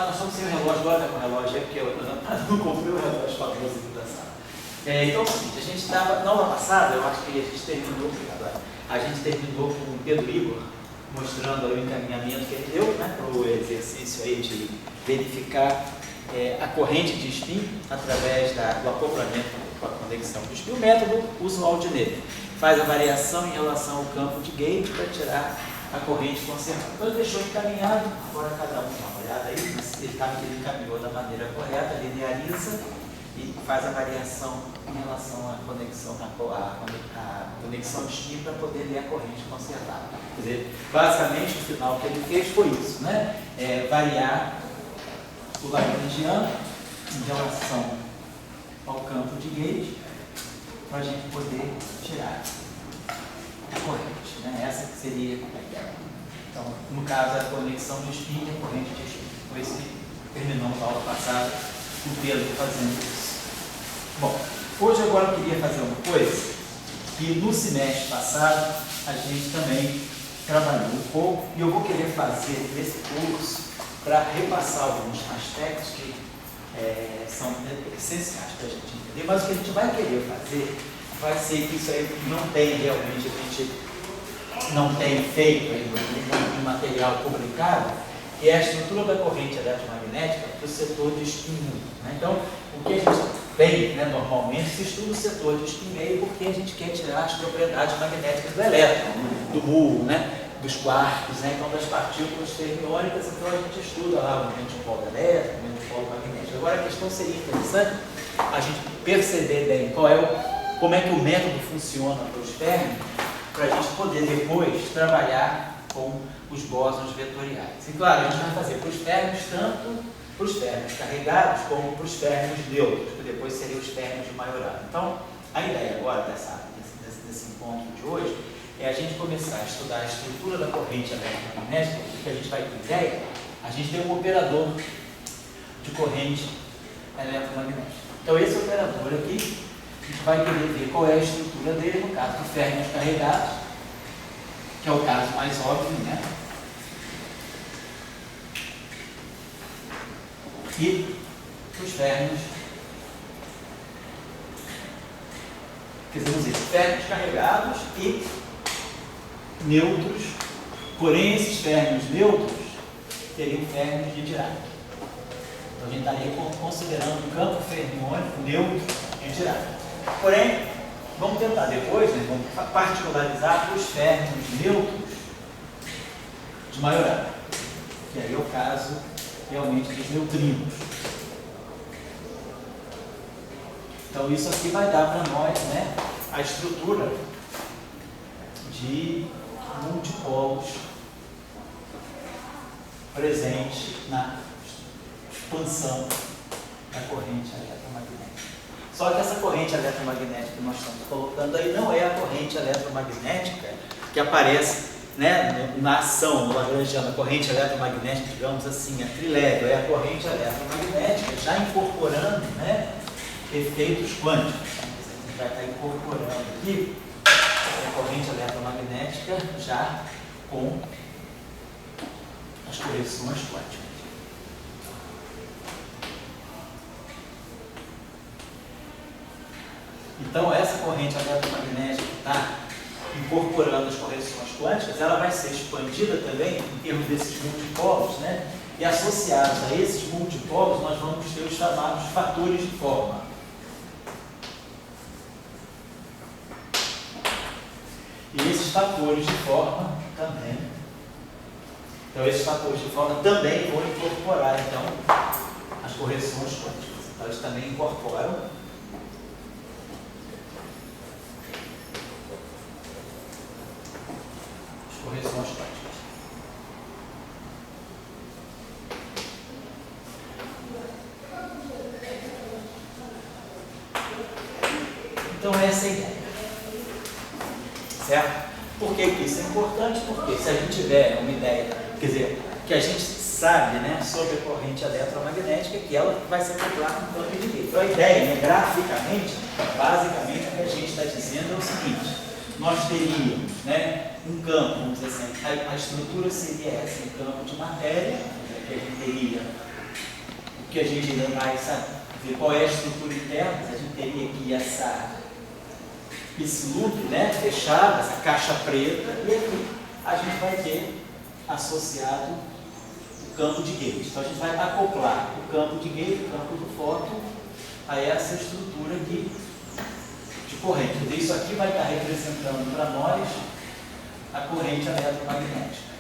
nós estamos sem o relógio, agora com o relógio, é porque eu não comprei o relógio para você da sala. Então é o seguinte, a gente estava, na aula passada, eu acho que a gente terminou com o Pedro Igor, mostrando aí o encaminhamento que ele deu, né, para o exercício aí de verificar a corrente de spin através do acoplamento com a conexão do spin. O método usual de nele faz a variação em relação ao campo de gate para tirar a corrente conservada. Então ele deixou encaminhado, agora cada um dá uma olhada aí, mas ele encaminhou da maneira correta, lineariza e faz a variação em relação à conexão, a conexão de spin para poder ler a corrente conservada. Quer dizer, basicamente o final que ele fez foi isso, né? Variar o lagrangiano em relação ao campo de gauge para a gente poder tirar a corrente, né? Essa que seria a ideia. Então, no caso, a conexão de spin e a corrente de spin. Foi isso que terminamos a aula passada, o Pedro fazendo isso. Bom, hoje agora eu queria fazer uma coisa que no semestre passado a gente também trabalhou um pouco e eu vou querer fazer esse curso para repassar alguns aspectos que são essenciais para a gente entender, mas o que a gente vai querer fazer vai ser que isso aí não tem realmente, a gente não tem feito em material publicado, que é a estrutura da corrente eletromagnética para o setor de spin meio. Né? Então, o que a gente tem, né, normalmente, se estuda o setor de spin meio porque a gente quer tirar as propriedades magnéticas do elétron, do muon, né? Dos quarks, né? Então das partículas fermiônicas, então a gente estuda lá o movimento de polo elétrico, o movimento de polo magnético. Agora a questão seria interessante a gente perceber bem como é que o método funciona para os férmions, para a gente poder depois trabalhar com os bósons vetoriais. E claro, a gente vai fazer para os férmions, tanto para os férmions carregados como para os férmions neutros, que depois seriam os férmions de Majorana. Então, a ideia agora desse encontro de hoje é a gente começar a estudar a estrutura da corrente eletromagnética, porque a gente vai ter ideia, a gente tem um operador de corrente eletromagnética. Então esse operador aqui, a gente vai querer ver qual é a estrutura dele, no caso do férmions carregados, que é o caso mais óbvio, né? E os férmions, quer dizer, férmions carregados e neutros, porém esses férmions neutros teriam férmions de Dirac. Então a gente estaria considerando um campo fermiônico neutro de Dirac. Porém, vamos tentar depois, né, vamos particularizar para os férmions neutros de Majorana, que aí é o caso realmente dos neutrinos. Então isso aqui vai dar para nós, né, a estrutura de multipolos presente na expansão da corrente eletromagnética. Só que essa corrente eletromagnética que nós estamos colocando aí não é a corrente eletromagnética que aparece, né, na ação do lagrangiano, a corrente eletromagnética, digamos assim, a trilégua, é a corrente eletromagnética já incorporando, né, efeitos quânticos. A gente vai estar incorporando aqui a corrente eletromagnética já com as correções quânticas. Então essa corrente eletromagnética que está incorporando as correções quânticas, ela vai ser expandida também em termos desses multipolos, né? E associados a esses multipolos nós vamos ter os chamados fatores de forma. E esses fatores de forma também. Então esses fatores de forma também vão incorporar então as correções quânticas. Então eles também incorporam as correções quânticas. Então essa é a ideia. Certo? Por que isso é importante? Porque se a gente tiver uma ideia, quer dizer, que a gente sabe, né, sobre a corrente eletromagnética, que ela vai se acoplar com o campo de gauge. Então a ideia, né, graficamente, basicamente o que a gente está dizendo é o seguinte: nós teríamos, né, um campo, vamos dizer assim, a estrutura seria essa, um campo de matéria, que a gente teria porque a gente ainda vai ver qual é a estrutura interna, a gente teria aqui esse loop, né, fechado, essa caixa preta, e aqui a gente vai ter associado o campo de gate. Então a gente vai acoplar o campo de gate, o campo do fóton, a essa estrutura aqui de corrente. Então, isso aqui vai estar representando para nós a corrente eletromagnética.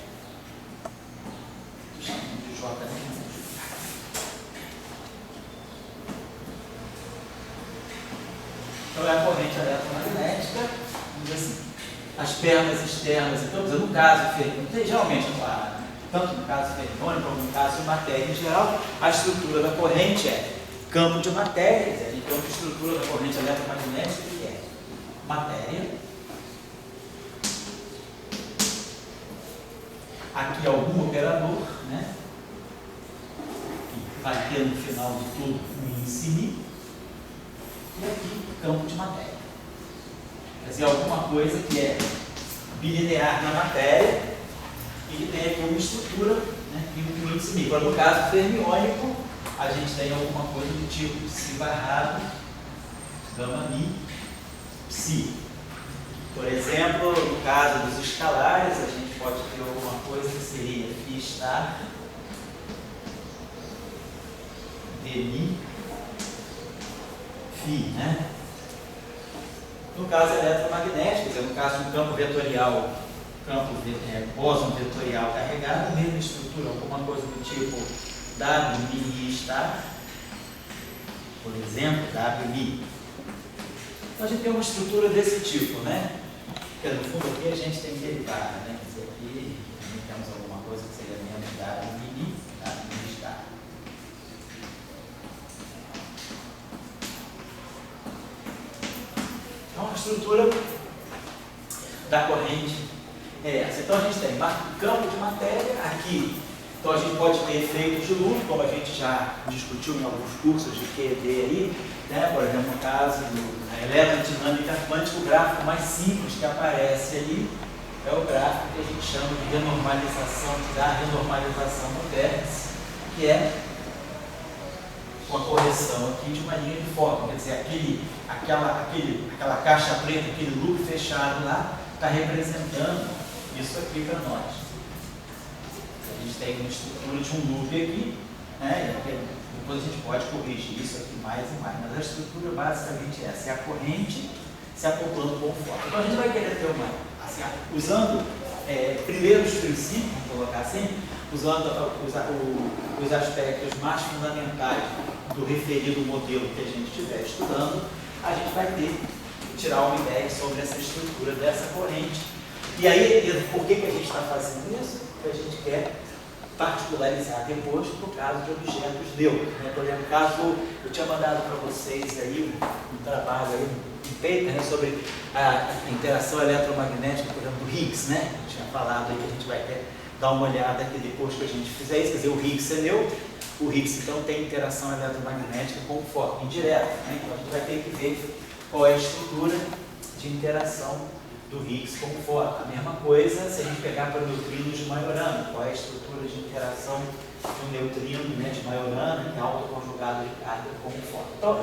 Estou chamando de J. Então é a corrente eletromagnética, assim, as pernas externas, então, no caso geralmente, tanto no caso ferrônico como no caso de matéria em geral, a estrutura da corrente é campo de matéria, então a estrutura da corrente eletromagnética é matéria. Aqui algum operador, né? Que vai ter no final de tudo um índice. E aqui, campo de matéria. Quer dizer, alguma coisa que é bilinear na matéria e que tem aqui uma estrutura, né, e um índice μ. Agora, no caso fermiônico, a gente tem alguma coisa do tipo Ψ barrado, gama μ, Ψ. Por exemplo, no caso dos escalares, a gente pode ter alguma coisa que seria Φ estar dμ, Φ, né? No caso eletromagnético, quer dizer, no caso do campo vetorial, bóson vetorial carregado, a mesma estrutura, alguma coisa do tipo Wμ estar, por exemplo, Wμ. Então a gente tem uma estrutura desse tipo, né? Porque no fundo aqui a gente tem derivada, né? Quer dizer, aqui temos alguma coisa que seria menos Wμ estar. Então, a estrutura da corrente é essa. Então, a gente tem campo de matéria aqui. Então, a gente pode ter efeitos de loop, como a gente já discutiu em alguns cursos de QED aí, né? Por exemplo, no caso da eletrodinâmica quântica, o gráfico mais simples que aparece ali é o gráfico que a gente chama de renormalização, da renormalização no vértice, que é com a correção aqui de uma linha de fóton, quer dizer, aquela caixa preta, aquele loop fechado lá, está representando isso aqui para nós. A gente tem uma estrutura de um loop aqui, né? E depois a gente pode corrigir isso aqui mais e mais, mas a estrutura basicamente é essa, é a corrente se acoplando com o fóton. Então a gente vai querer ter uma, assim, usando primeiro os princípios, vamos colocar assim, usando os aspectos mais fundamentais do referido modelo que a gente estiver estudando, a gente vai tirar uma ideia sobre essa estrutura dessa corrente. E aí, por que a gente está fazendo isso? Porque a gente quer particularizar depois para o caso de objetos neutros. Né? Por exemplo, caso eu tinha mandado para vocês aí um trabalho, aí, um paper, né, sobre a interação eletromagnética, por exemplo, do Higgs, né? Eu tinha falado aí que a gente vai dar uma olhada aqui depois que a gente fizer isso, quer dizer, o Higgs é neutro, o Higgs então tem interação eletromagnética com o fóton indireto, né? Então a gente vai ter que ver qual é a estrutura de interação do Higgs com o fóton. A mesma coisa se a gente pegar para neutrinos de Majorana, qual é a estrutura de interação do neutrino, né, de Majorana, que é autoconjugado de carga com o fóton. Então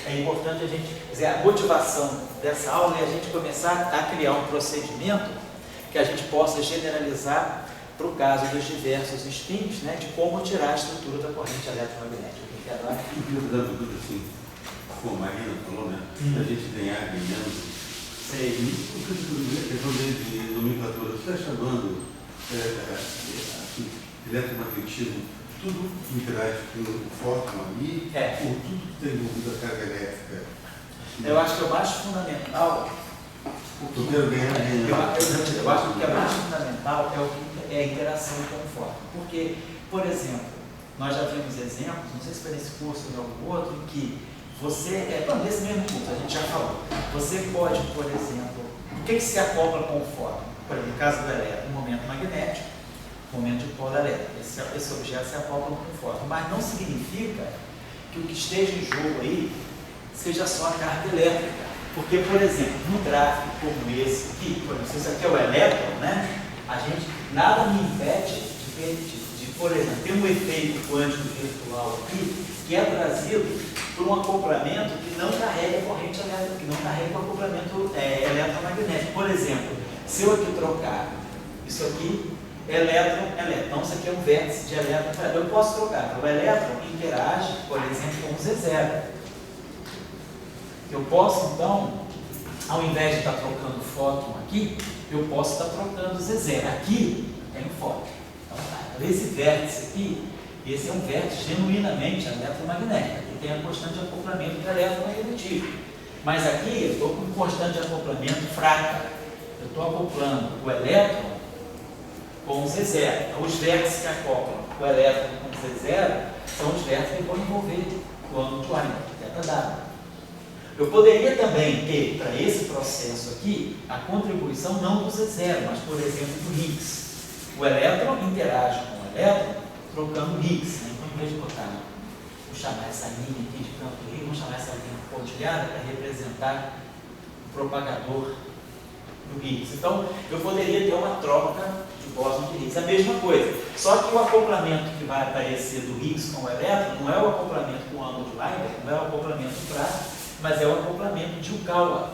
é importante a gente, quer dizer, a motivação dessa aula é a gente começar a criar um procedimento que a gente possa generalizar para o caso dos diversos spins, né, de como tirar a estrutura da corrente eletromagnética. O que é lá? Assim, como a Marina falou, né? A gente ganhando. Sei. O que a questão de nomenclatura, você está chamando assim, eletromagnetismo, tudo que interage com o fóton ali, ou tudo que tem envolvido a carga elétrica? Eu acho que o mais fundamental. Eu acho que o mais fundamental é a interação com o fóton. Porque, por exemplo, nós já vimos exemplos, não sei se foi nesse curso ou em algum outro, em que você, nesse mesmo curso, a gente já falou, você pode, por exemplo, o que se acopla com o fóton? Por exemplo, no caso do elétron, um momento magnético, momento de polo elétrico. Esse objeto se acopla com o fóton, mas não significa que o que esteja em jogo aí seja só a carga elétrica. Porque, por exemplo, num gráfico como esse aqui, por exemplo, se esse aqui é o elétron, né? Nada me impede de por exemplo, tem um efeito quântico virtual aqui que é trazido por um acoplamento que não carrega corrente elétrica, que não carrega o acoplamento eletromagnético. Por exemplo, se eu aqui trocar isso aqui, elétron, então isso aqui é um vértice de elétron, eu posso trocar, o elétron interage, por exemplo, com o Z0. Eu posso, então, ao invés de estar trocando fóton aqui, eu posso estar trocando Z0. Aqui tem um fóton. Então, tá. Esse vértice aqui, esse é um vértice genuinamente eletromagnético. Aqui tem a constante de acoplamento do eletromagnetismo. Mas aqui eu estou com constante de acoplamento fraca. Eu estou acoplando o elétron com o Z0. Então, os vértices que acoplam o elétron com o Z0 são os vértices que vão envolver o ânodo de Weinberg, θW. Eu poderia também ter, para esse processo aqui, a contribuição não do Z0, mas, por exemplo, do Higgs. O elétron interage com o elétron trocando Higgs. Né? Então, em vez de botar, vou chamar essa linha aqui de campo Higgs, vamos chamar essa linha pontilhada para representar o propagador do Higgs. Então, eu poderia ter uma troca de bóson de Higgs. A mesma coisa, só que o acoplamento que vai aparecer do Higgs com o elétron não é o acoplamento com o ânodo de Weinberg, não é o acoplamento fraco, mas é o acoplamento de Yukawa,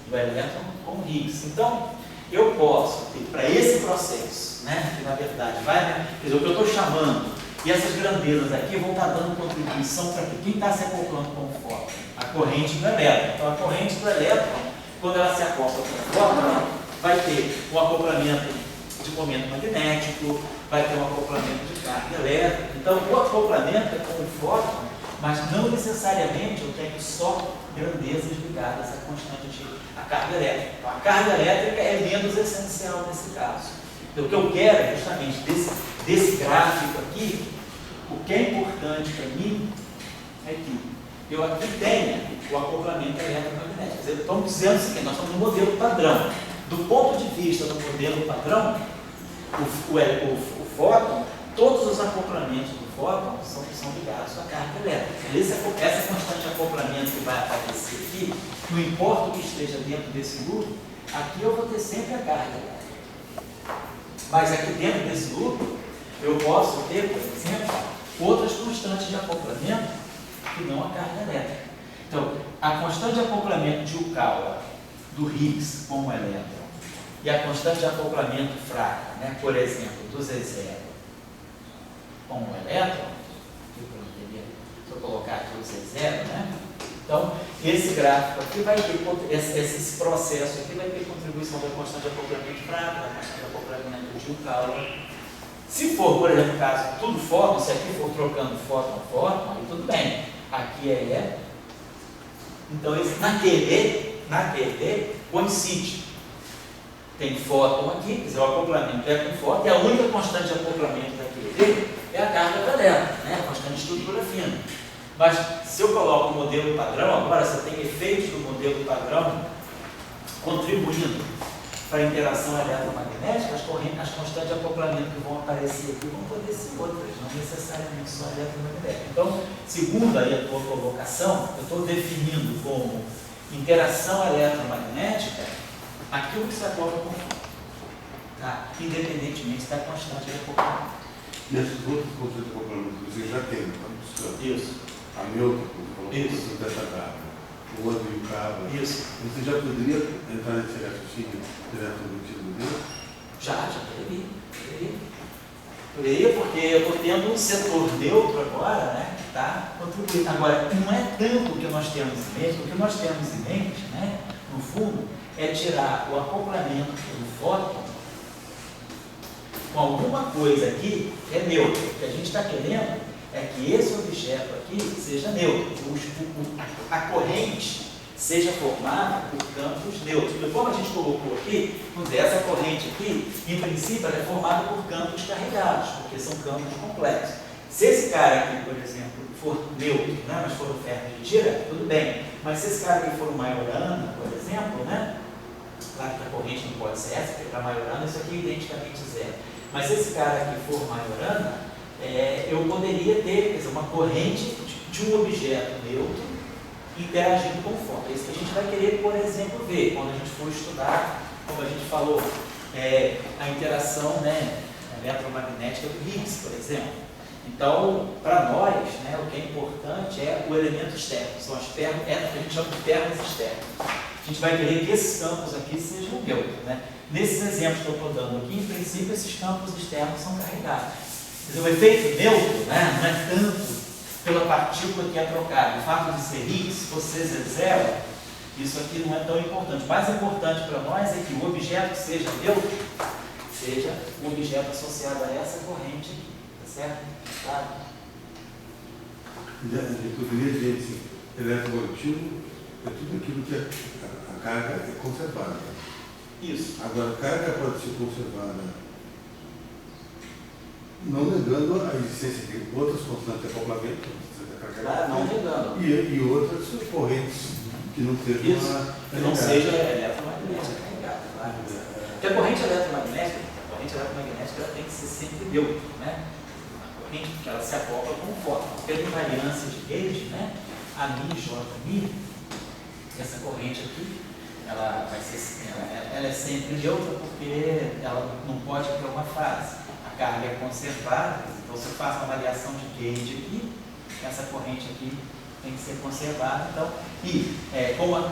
do elétron com o Higgs. Então, eu posso ter, para esse processo, né, que na verdade vai, quer dizer, o que eu estou chamando, e essas grandezas aqui vão estar dando contribuição para quem está se acoplando com o fóton? A corrente do elétron. Então, a corrente do elétron, quando ela se acopla com o fóton, vai ter um acoplamento de momento magnético, vai ter um acoplamento de carga elétrica. Então, o acoplamento é com o fóton, mas não necessariamente eu tenho só grandezas ligadas à constante de carga elétrica. Então, a carga elétrica é menos essencial nesse caso. Então, o que eu quero é justamente desse gráfico aqui, o que é importante para mim é que eu aqui tenha o acoplamento eletromagnético. Quer dizer, estamos dizendo o seguinte, nós estamos no modelo padrão. Do ponto de vista do modelo padrão, o fóton, todos os acoplamentos do fóton são ligados à carga elétrica. Essa constante de acoplamento que vai aparecer aqui, não importa o que esteja dentro desse loop, aqui eu vou ter sempre a carga elétrica. Mas aqui dentro desse loop, eu posso ter, por exemplo, outras constantes de acoplamento que não a carga elétrica. Então, a constante de acoplamento de Yukawa do Higgs com o elétron e a constante de acoplamento fraca, né, por exemplo, do Z0 com o elétron, se eu colocar aqui o Z0, né? Então, esse gráfico aqui vai ter, esse processo aqui vai ter contribuição da constante de acoplamento fraco, da constante de acoplamento de Yukawa. Se for, por exemplo, caso tudo fóton, se aqui for trocando fóton a fóton, aí tudo bem. Aqui é elétron. Então, na QED coincide. Tem fóton aqui, quer dizer, o acoplamento é com fóton, e a única constante de acoplamento da QED é a carga do elétron, né? A constante de estrutura fina. Mas se eu coloco o modelo padrão, agora você tem efeitos do modelo padrão contribuindo para a interação eletromagnética, as constantes de acoplamento que vão aparecer aqui vão poder ser outras, não necessariamente só eletromagnética. Então, segundo aí a tua colocação, eu estou definindo como interação eletromagnética aquilo que se acopla com o fóton, tá? Independentemente da constante de acoplamento. E essas outras constantes de acoplamento que você já tem, está buscando? Isso. A neutra, isso, dessa carga, o outro e o cabo. Isso. Você já poderia entrar nesse raciocínio diretamente no modelo? Já poderia, porque eu estou tendo um setor neutro agora, né, que está contribuindo. Agora, não é tanto o que nós temos em mente, o que nós temos em mente, né, no fundo, é tirar o acoplamento do fóton com alguma coisa aqui que é neutro. O que a gente está querendo é que esse objeto aqui seja neutro, a corrente seja formada por campos neutros. Porque como a gente colocou aqui, essa corrente aqui, em princípio, ela é formada por campos carregados, porque são campos complexos. Se esse cara aqui, por exemplo, for neutro, né, mas for um ferro de tira, tudo bem. Mas se esse cara aqui for um Majorana, por exemplo, né, claro que a corrente não pode ser essa, porque para Majorana isso aqui é identicamente zero. Mas se esse cara aqui for Majorana, eu poderia ter, quer dizer, uma corrente de um objeto neutro interagindo com o fóton. É isso que a gente vai querer, por exemplo, ver quando a gente for estudar, como a gente falou, a interação, né, eletromagnética do Higgs, por exemplo. Então, para nós, né, o que é importante é o elemento externo, são as pernas, a gente chama de pernas externas. A gente vai querer que esses campos aqui sejam neutros. Né? Nesses exemplos que eu estou dando aqui, em princípio, esses campos externos são carregados. Quer dizer, o efeito neutro, né, não é tanto pela partícula que é trocada. O fato de ser Higgs, se você zero, isso aqui não é tão importante. O mais importante para nós é que o objeto seja neutro, seja um objeto associado a essa corrente aqui. Tá certo? Claro? Eu poderia dizer assim, eletromagnetismo é tudo aquilo que a carga é conservada. Isso. Agora, a carga pode ser conservada não negando a existência de outras constantes de acoplamento, claro, não negando. E outras correntes que não sejam que não seja eletromagnética carregada. Claro. Porque a corrente eletromagnética ela tem que ser sempre neutra, né? Porque ela se acopla com força. Pela invariância de Gauge, né? A Mi, J, Mi, essa corrente aqui, ela é sempre neutra porque ela não pode ter uma fase. A carga é conservada, então se eu faço uma variação de Gauge aqui, essa corrente aqui tem que ser conservada. Então, como no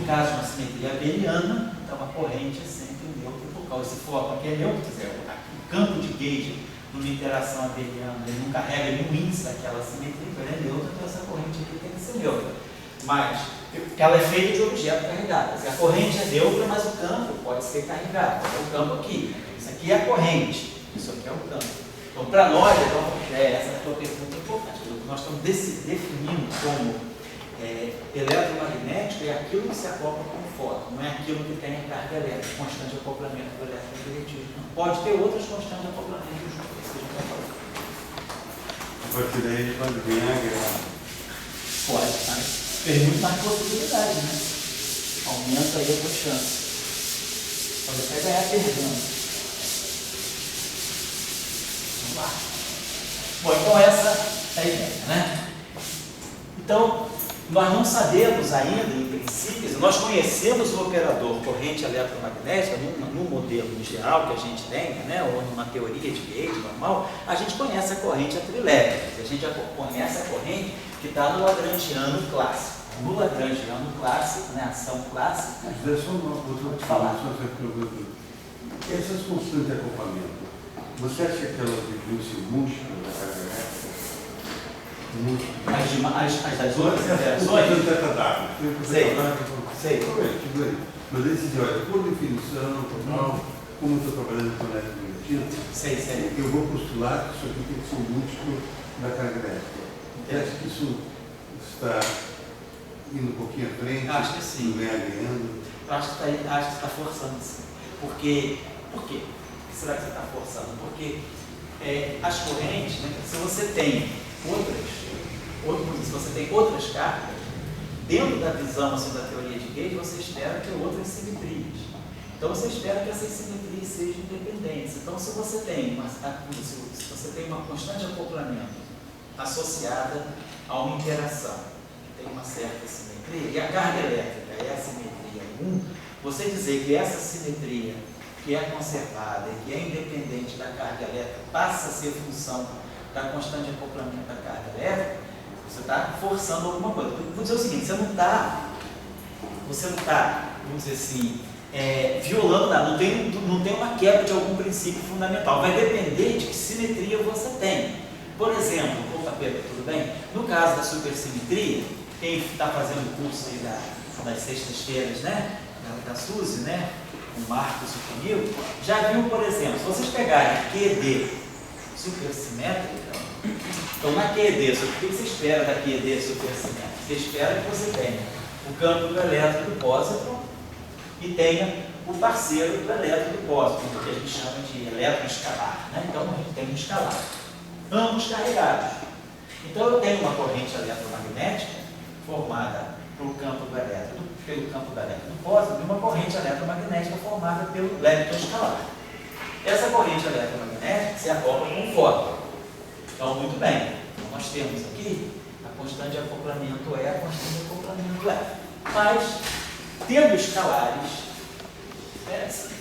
caso de uma simetria abeliana, então a corrente é sempre neutra por causa desse foco aqui é neutro, quer dizer, o campo de Gauge numa interação abeliana, ele não carrega nenhum índice daquela simetria, ele é neutro, então essa corrente aqui tem que ser neutra. Mas, ela é feita de objeto carregado. A corrente é neutra, mas o campo pode ser carregado. É o campo aqui. Isso aqui é a corrente, isso aqui é o campo. Então, para nós, essa é a tua pergunta importante. O que nós estamos definindo como eletromagnético é aquilo que se acopla com o fóton, não é aquilo que tem a carga elétrica, constante de acoplamento do eletromagnetismo. Pode ter outras constantes de acoplamento juntas. A partir daí pode ganhar grau. Pode, mas tem muito mais possibilidade, né? Aumenta aí a tua chance. Pode até ganhar perdendo. Vamos lá. Bom, então essa é a ideia, né? Então, nós não sabemos ainda, em princípio, nós conhecemos o operador corrente eletromagnética num modelo em geral que a gente tem, né, ou numa teoria de Gauge normal, a gente conhece a corrente elétrica, a gente já conhece a corrente que está no lagrangiano clássico. No lagrangiano clássico, né, ação clássica. Mas é só uma outra informação que eu pergunto. Essas constantes de acoplamento, você acha que elas deviam-se múltiplas da carga elétrica? As das outras interações? Sei. Tudo bem. Mas aí você diz, olha, por definição, total, como eu estou trabalhando com eletromagnetismo, sei. Eu vou postular que isso aqui tem que ser múltiplo da carga elétrica. Você acha que isso está indo um pouquinho à frente? Acho que sim. Ganhando? Acho que está forçando sim. Por quê? Por que será que você está forçando? Porque as correntes, né, se você tem outras cargas, dentro da visão assim, da teoria de Gauge, você espera ter outras simetrias. Então você espera que essas simetrias sejam independentes. Então se você tem uma constante de acoplamento associada a uma interação, que tem uma certa simetria, e a carga elétrica é a simetria 1, você dizer que essa simetria que é conservada e que é independente da carga elétrica passa a ser função da constante de acoplamento da carga elétrica, você está forçando alguma coisa. Vou dizer o seguinte, você não está, vamos dizer assim, violando nada, não tem uma quebra de algum princípio fundamental. Vai depender de que simetria você tem. Por exemplo, opa, Pedro, tudo bem? No caso da supersimetria, quem está fazendo o curso aí das sextas-feiras, né? Da Suzy, né? O Marcos e comigo, já viu, por exemplo, se vocês pegarem QED supersimétrica, então na QED, o que você espera da QED supersimétrica? Você espera que você tenha o campo do elétron do pósitron e tenha o parceiro do elétron do pósitron, que a gente chama de elétron escalar, né? Então a gente tem um escalar, ambos carregados. Então eu tenho uma corrente eletromagnética formada pelo campo do elétron do pósitron e uma corrente eletromagnética formada pelo lepton escalar. Essa corrente eletromagnética se acopla com o fóton. Então, muito bem. Então, nós temos aqui a constante de acoplamento a constante de acoplamento F. Mas, tendo escalares,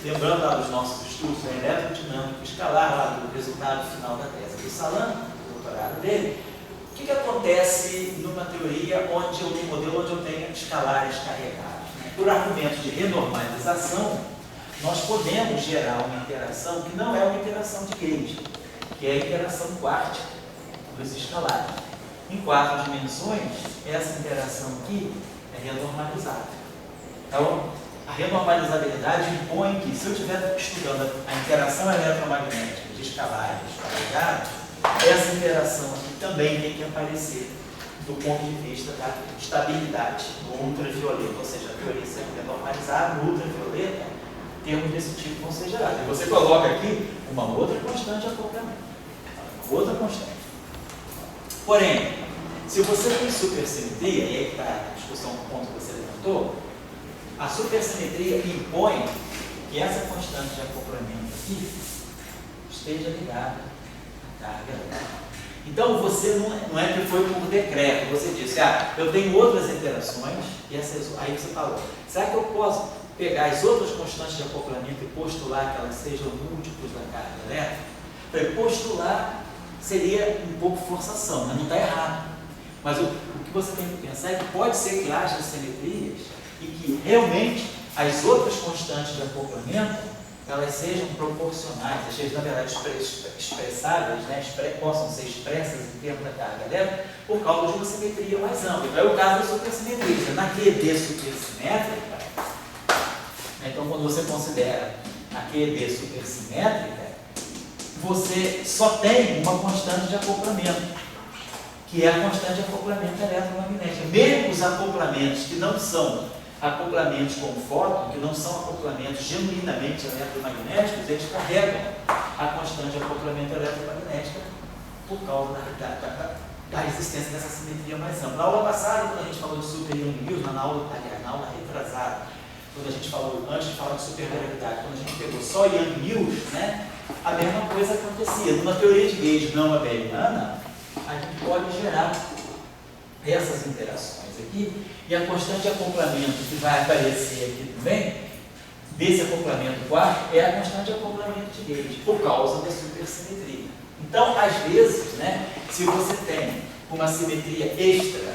Lembrando lá dos nossos estudos da eletrodinâmica escalar, lá do resultado final da tese do Salan, do doutorado dele, o que acontece numa teoria onde eu tenho um modelo onde eu tenho escalares carregados? Né? Por argumentos de renormalização, nós podemos gerar uma interação que não é uma interação de gauge, que é a interação quântica dos escalares. Em 4 dimensões, essa interação aqui é renormalizável. Então, a renormalizabilidade impõe que, se eu estiver estudando a interação eletromagnética de escalares carregados, essa interação aqui também tem que aparecer do ponto de vista da estabilidade do ultravioleta, ou seja, a teoria sempre renormalizada, no ultravioleta, termos desse tipo vão ser gerados. E você coloca aqui uma outra constante de acoplamento. Outra constante. Porém, se você tem supersimetria, e aí está a discussão do ponto que você levantou, a supersimetria impõe que essa constante de acoplamento aqui esteja ligada à carga elétrica. Então, você não é que foi por decreto, você disse, eu tenho outras interações, e aí você falou, será que eu posso pegar as outras constantes de acoplamento e postular que elas sejam múltiplos da carga elétrica? Para postular seria um pouco forçação, mas não está errado. Mas o que você tem que pensar é que pode ser que haja simetrias e que realmente as outras constantes de acoplamento elas sejam proporcionais, sejam na verdade expressáveis, né, possam ser expressas em termos da carga elétrica por causa de uma simetria mais ampla. Então é o caso da supersimetria. Na QED supersimétrica, então quando você considera a QED supersimétrica, você só tem uma constante de acoplamento, que é a constante de acoplamento eletromagnético. Mesmo os acoplamentos que não são acoplamentos com fóton, que não são acoplamentos genuinamente eletromagnéticos, eles carregam a constante de acoplamento eletromagnética por causa da existência dessa simetria mais ampla. Na aula passada, quando a gente falou de super Young Mills, na aula retrasada, quando a gente falou, antes de falar de supergravidade, quando a gente pegou só Young Mills, né, a mesma coisa acontecia. Numa teoria de gauge não abeliana, a gente pode gerar essas interações aqui, e a constante de acoplamento que vai aparecer aqui também, desse acoplamento quarto, é a constante de acoplamento de gauge, por causa da supersimetria. Então, às vezes, né, se você tem uma simetria extra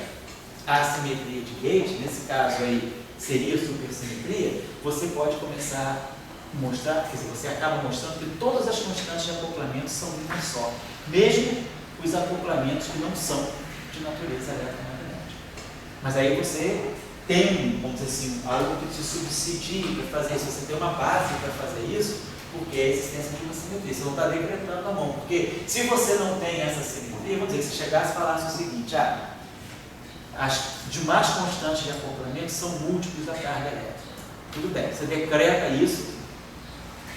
à simetria de gauge, nesse caso aí seria supersimetria, você pode começar a mostrar, quer dizer, você acaba mostrando que todas as constantes de acoplamento são uma só, mesmo os acoplamentos que não são de natureza eletromagnética. Mas aí você tem, vamos dizer assim, algo que te subsidie para fazer isso, você tem uma base para fazer isso, porque é a existência de uma simetria. Você não está decretando a mão, porque se você não tem essa simetria, vamos dizer, se chegasse e falasse o seguinte, as demais constantes de acoplamento são múltiplos da carga elétrica. Tudo bem, você decreta isso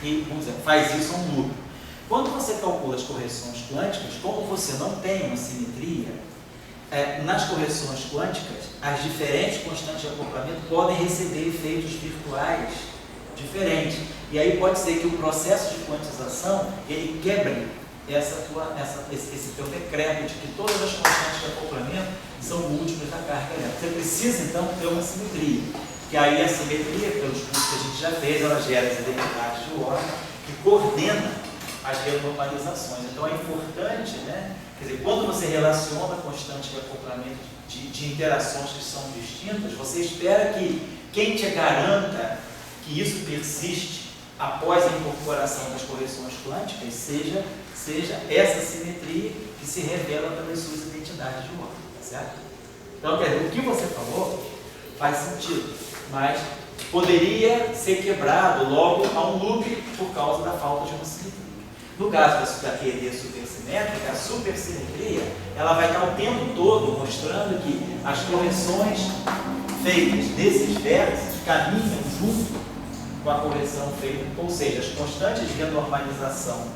e, vamos dizer, faz isso a um número. Quando você calcula as correções quânticas, como você não tem uma simetria, nas correções quânticas, as diferentes constantes de acoplamento podem receber efeitos virtuais diferentes. E aí pode ser que o processo de quantização, ele quebre esse teu decreto de que todas as constantes de acoplamento são múltiplas da carga elétrica. Você precisa, então, ter uma simetria. Que aí a simetria, pelos cursos que a gente já fez, ela gera as identidades de ordem que coordena as renormalizações. Então é importante, né? Quer dizer, quando você relaciona constante de acoplamento de interações que são distintas, você espera que quem te garanta que isso persiste após a incorporação das correções quânticas seja essa simetria que se revela pelas suas identidades de ordem, tá certo? Então, quer dizer, o que você falou faz sentido, mas poderia ser quebrado logo a um loop por causa da falta de uma simetria. No caso da QED supersimétrica, a supersimetria ela vai estar o tempo todo mostrando que as correções feitas desses vértices caminham junto com a correção feita, ou seja, as constantes de renormalização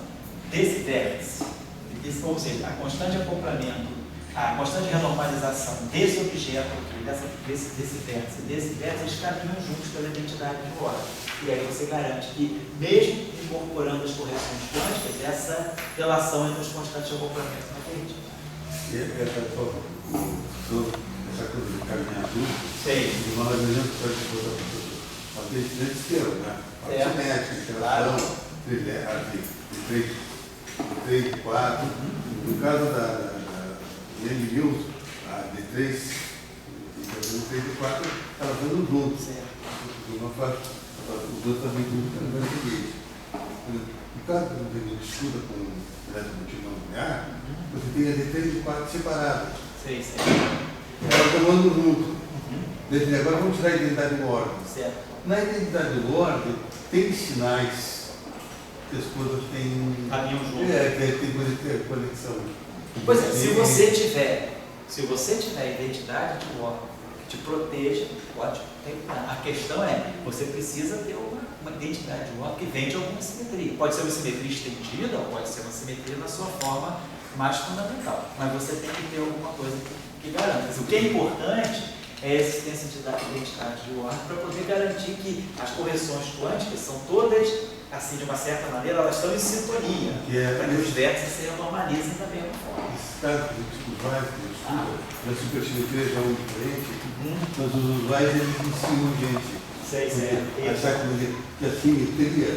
desse vértice, ou seja, a constante de acoplamento, a constante de renormalização desse objeto aqui, desse vértice, eles caminham juntos pela identidade de ordem. E aí você garante que, mesmo incorporando as correções quânticas, essa relação entre os constantes de acoplamento não é perdida. E essa coisa de caminhar junto, sim, de uma maneira que pode botar. de esquerda, né? É. A cinética, interação, de 3 e 4. No caso da Lenny News, a de 3 e 4, elas andam juntos. Uma faz, os dois também juntos, no seguinte. No caso que a gente estuda com eletromotivo nuclear, você tem a de 3 e 4 separadas. Elas estão andando junto. Desde agora vamos tirar a identidade do órgão. Na identidade do órgão, tem sinais que as coisas têm. Caminham juntos. Tem coisa que tem conexão. Pois é, se você tiver identidade de órgão que te proteja, pode tentar. A questão é, você precisa ter uma identidade de órgão que vem de alguma simetria. Pode ser uma simetria estendida, ou pode ser uma simetria na sua forma mais fundamental. Mas você tem que ter alguma coisa que garanta. O que é importante é a existência de identidade de órgão para poder garantir que as correções quânticas são todas, assim, de uma certa maneira, elas estão em sintonia, para que os vértices se normalizem da mesma forma. Esse caso que os usuários que estudam, da supersimetria já é um diferente, mas os usuários eles ensinam gente. Achar que a simetria,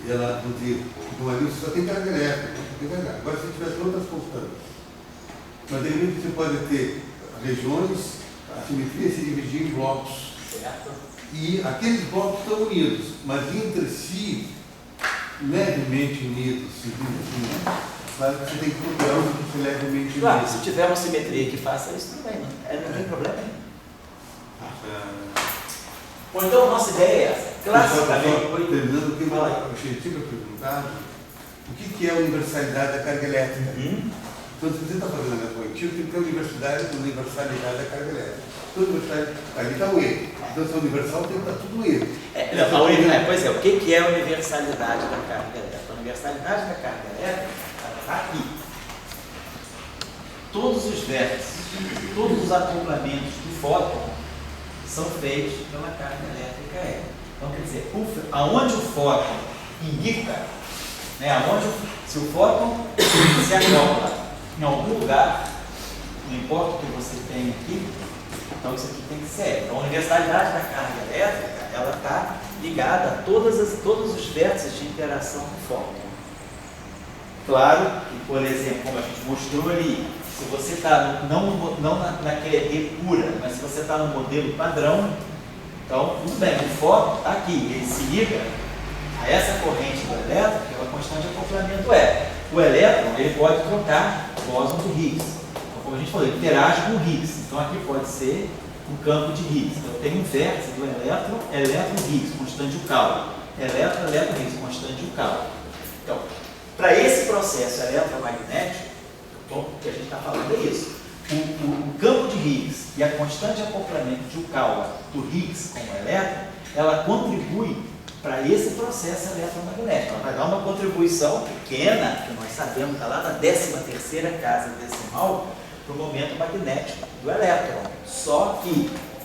ela, vamos dizer, no ali só tem carga elétrica, Agora, se tivesse outras constantes, mas de repente você pode ter regiões, a simetria se dividir em blocos. Certo. E aqueles blocos estão unidos, mas entre si, levemente unidos. Claro que você tem que procurar um que seja levemente unido. Claro, se tiver uma simetria que faça isso, tudo bem, não tem problema nenhum. Ou então, nossa ideia é essa. Classicamente, terminando, o que o cientista perguntado, o que é a universalidade da carga elétrica? Então, se você está fazendo a coletiva, tem que ter universalidade da carga elétrica. Toda universalidade, ali está o E. Então, se é universal, tem que estar tudo o E. Pois é, o que é a universalidade da carga elétrica? A universalidade da carga elétrica está aqui. Todos os vértices, todos os acoplamentos do fóton são feitos pela carga elétrica E. Então, quer dizer, aonde o fóton indica, se o fóton se acopla em algum lugar, não importa o que você tem aqui, então isso aqui tem que ser. Então, a universalidade da carga elétrica, ela está ligada a todos os vértices de interação do fóton. Claro que, por exemplo, como a gente mostrou ali, se você está não naquele E pura, mas se você está no modelo padrão, então, tudo bem, o fóton está aqui, ele se liga a essa corrente do elétron, que é uma constante de acoplamento E. O elétron, ele pode trocar bóson do Higgs. Então, como a gente falou, ele interage com o Higgs. Então, aqui pode ser um campo de Higgs. Então, tem um vértice do elétron-Higgs, constante de Joule. Elétron-Higgs, constante de Joule. Então, para esse processo eletromagnético, o que a gente está falando é isso. O campo de Higgs e a constante de acoplamento de Joule do Higgs com o elétron, ela contribui para esse processo eletromagnético. Ela vai dar uma contribuição pequena, que nós sabemos, está lá na 13ª casa decimal, para o momento magnético do elétron.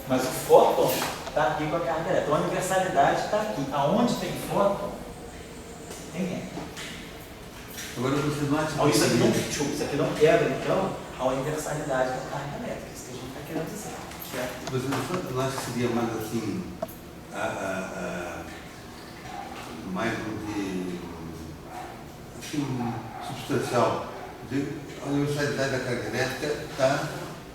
Mas o fóton está aqui com a carga elétrica. Então, a universalidade está aqui. Aonde tem fóton, tem elétron. Agora você não acha isso aqui não quebra, então, a universalidade da carga elétrica. Isso que a gente está querendo dizer. Certo? Você não acha que seria mais assim, mais do que assim, substancial? A universalidade da carga elétrica está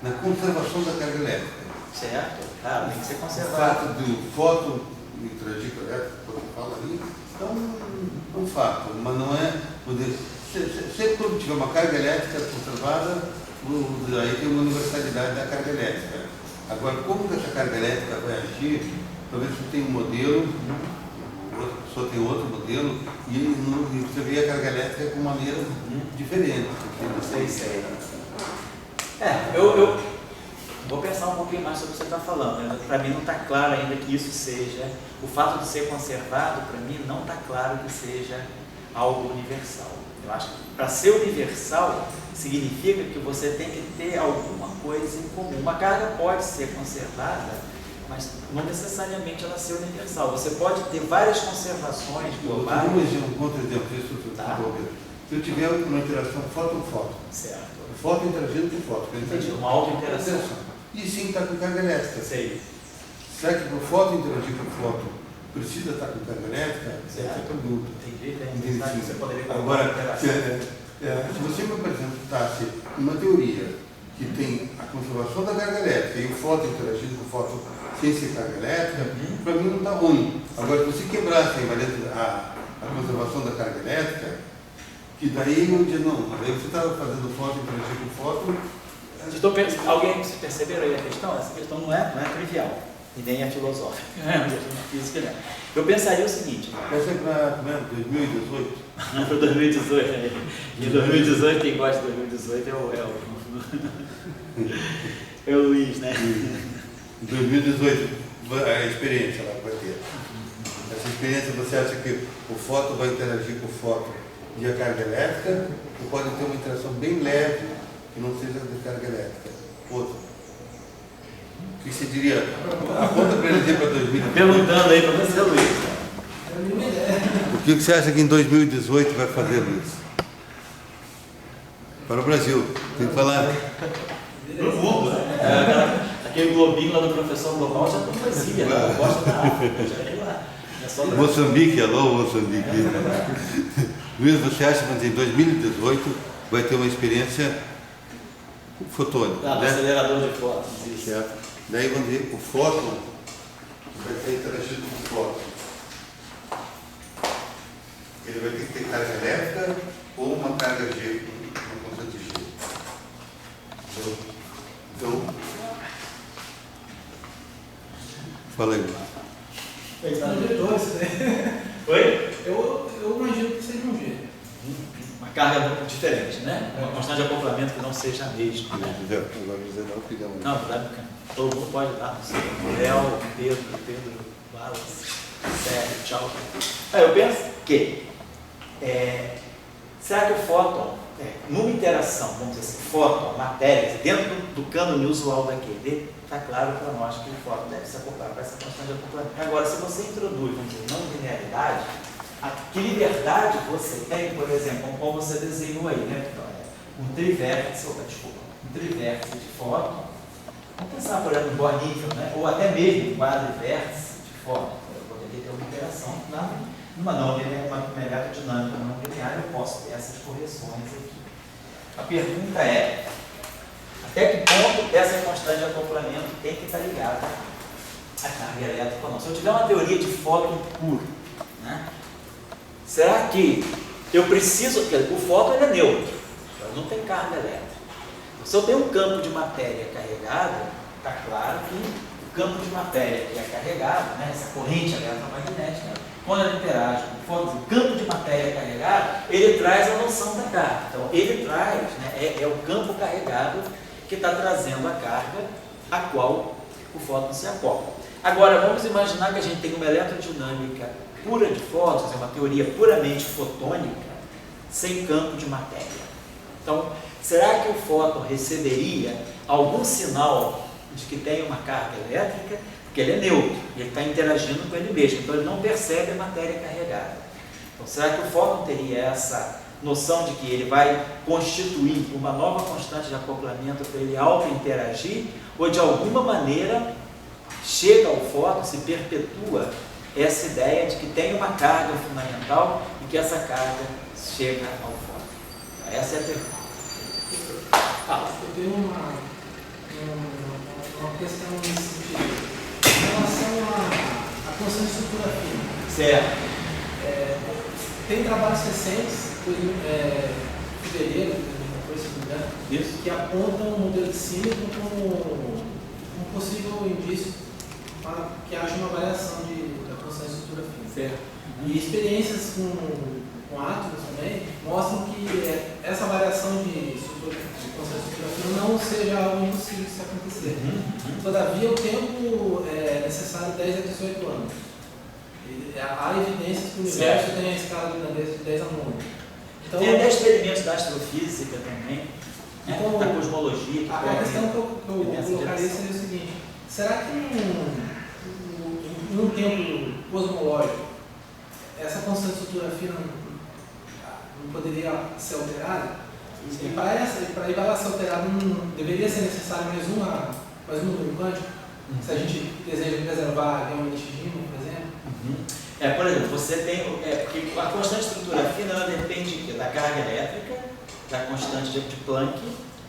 na conservação da carga elétrica. Certo? Tá, tem que ser O conservado. fato do fóton interagir com o elétrico, quando fala ali, é um fato, mas não é. Sempre quando tiver uma carga elétrica conservada, aí tem uma universalidade da carga elétrica. Agora, como que essa carga elétrica vai agir? Talvez você tenha um modelo, outra pessoa tem outro modelo, e você vê a carga elétrica com maneira diferente. Eu vou pensar um pouquinho mais sobre o que você está falando. Para mim não está claro ainda que isso seja, o fato de ser conservado, para mim não está claro que seja algo universal. Eu acho que para ser universal significa que você tem que ter alguma coisa em comum. Uma carga pode ser conservada, mas não necessariamente ela ser universal. Você pode ter várias conservações globais. Um outro exemplo, se eu tiver uma interação fóton-fóton, certo. O fóton interagindo com o fóton. Entendi, uma auto-interação. E sim está com carga elétrica. Sei. Será que para o fóton interagir com o fóton, precisa estar com carga elétrica, essa é a pergunta. Entendi. Você poderia agora, se você me apresentasse uma teoria que tem a conservação da carga elétrica e o fóton interagindo com o fóton sem ser carga elétrica, para mim não está ruim. Agora, se você quebrasse a conservação da carga elétrica, que daí eu diria, não, aí você estava fazendo fóton interagir com o fóton. Alguém perceberam aí a questão? Essa questão não é trivial e nem é filosófica. Física não. Eu pensaria o seguinte. Essa é para 2018? Não, para 2018. Em 2018, quem gosta de 2018 é o Luiz, né? Em 2018, a experiência lá vai ter. Essa experiência, você acha que o fóton vai interagir com o fóton de carga elétrica, ou pode ter uma interação bem leve que não seja de carga elétrica? Outra. O que você diria? Aponta para ele dizer para 2018. Perguntando aí para você, Luiz. O que você acha que em 2018 vai fazer, Luiz? Para o Brasil. Tem que falar. Para o mundo, né? Aquele globinho lá do professor Global já não fazia, né? Gosta da África, já ia lá. Moçambique, alô Moçambique. Luiz, você acha que em 2018 vai ter uma experiência fotônica? Né? Acelerador de fótons, isso. Certo. Daí vamos dizer, o fóton vai ter interagido com o fóton. Ele vai ter que ter carga elétrica ou uma carga G, uma constante G. Então, fala aí. Oi? Eu imagino que seja um G. Uma carga diferente, né? Uma constante de acoplamento que não seja a mesma. Né? Não, todo mundo pode dar. Léo, Pedro, Wallace, Sérgio, tchau. Eu penso que será que o fóton, numa interação, vamos dizer assim, fóton, matéria, dentro do cânone usual daquele, está claro para nós que o fóton deve se acoplar para essa constante de acoplamento. Agora, se você introduz, vamos dizer, não linearidade, que liberdade você tem, por exemplo, como você desenhou aí, né? Um trivértice de fóton. Vamos pensar, por exemplo, no Born-nível, né? Ou até mesmo um quadrivértice de fóton. Eu poderia ter uma interação numa eletrodinâmica não linear, eu posso ter essas correções aqui. A pergunta é, até que ponto essa constante de acoplamento tem que estar ligada à carga elétrica ou não? Se eu tiver uma teoria de fóton puro, né? Será que eu preciso... O fóton ele é neutro, ele não tem carga elétrica. Se eu tenho um campo de matéria carregado, está claro que o campo de matéria que é carregado, né, essa corrente eletromagnética, quando ela interage com o fóton, o campo de matéria carregado, ele traz a noção da carga. Então, ele traz, né, é o campo carregado que está trazendo a carga a qual o fóton se acopla. Agora, vamos imaginar que a gente tem uma eletrodinâmica pura de fótons, é uma teoria puramente fotônica, sem campo de matéria. Então, será que o fóton receberia algum sinal de que tem uma carga elétrica? Porque ele é neutro, ele está interagindo com ele mesmo, então ele não percebe a matéria carregada. Então, será que o fóton teria essa noção de que ele vai constituir uma nova constante de acoplamento para ele auto-interagir, ou de alguma maneira chega ao fóton, se perpetua essa ideia de que tem uma carga fundamental e que essa carga chega ao fóton? Essa é a pergunta. Eu tenho uma questão nesse sentido. Em relação à constante de estrutura fina. Certo. Tem trabalhos recentes, fevereiro, Isso. que apontam o modelo de símetro como um possível indício para que haja uma variação da constante de estrutura fina. Certo. E experiências com átomos também mostram que essa variação de constante de estrutura fina não seja algo impossível de se acontecer. Todavia, o tempo é necessário 10 a 18 anos. Há evidências que o universo tem a escala de grandeza de 10 a 9. Então, tem até experimentos da astrofísica também, então, da cosmologia. A questão que eu colocaria seria o seguinte: será que em um tempo cosmológico, essa constante de estrutura fina não poderia ser alterada? E para ela ser alterada, não deveria ser necessário mais um número quântico? Se a gente deseja preservar a gama de Shijima, por exemplo? Por exemplo, você tem. Porque a constante estrutura fina ela depende de quê? Da carga elétrica, da constante de Planck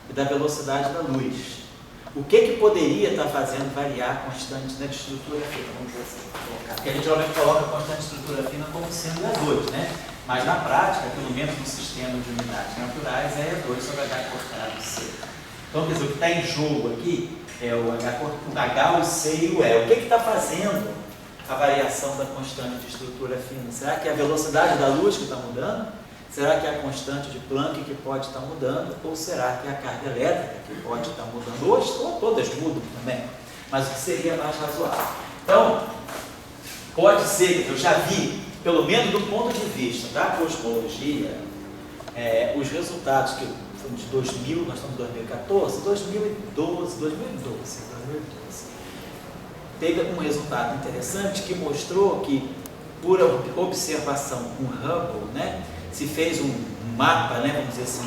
e da velocidade da luz. O que poderia estar fazendo variar a constante, né, de estrutura fina? Vamos dizer assim, colocar. Porque a gente geralmente coloca a constante de estrutura fina como sendo E2, né? Mas na prática, pelo menos no sistema de unidades naturais, é E2 sobre H cortado C. Então, quer dizer, o que está em jogo aqui é o H, o C e o E. O que está fazendo a variação da constante de estrutura fina? Será que é a velocidade da luz que está mudando? Será que é a constante de Planck que pode estar mudando? Ou será que é a carga elétrica que pode estar mudando? Ou todas mudam também, mas o que seria mais razoável? Então, pode ser, eu já vi, pelo menos do ponto de vista da cosmologia, os resultados que foram de 2000, nós estamos em 2014, 2012, teve um resultado interessante que mostrou que, por observação com Hubble, né, se fez um mapa, né, vamos dizer assim,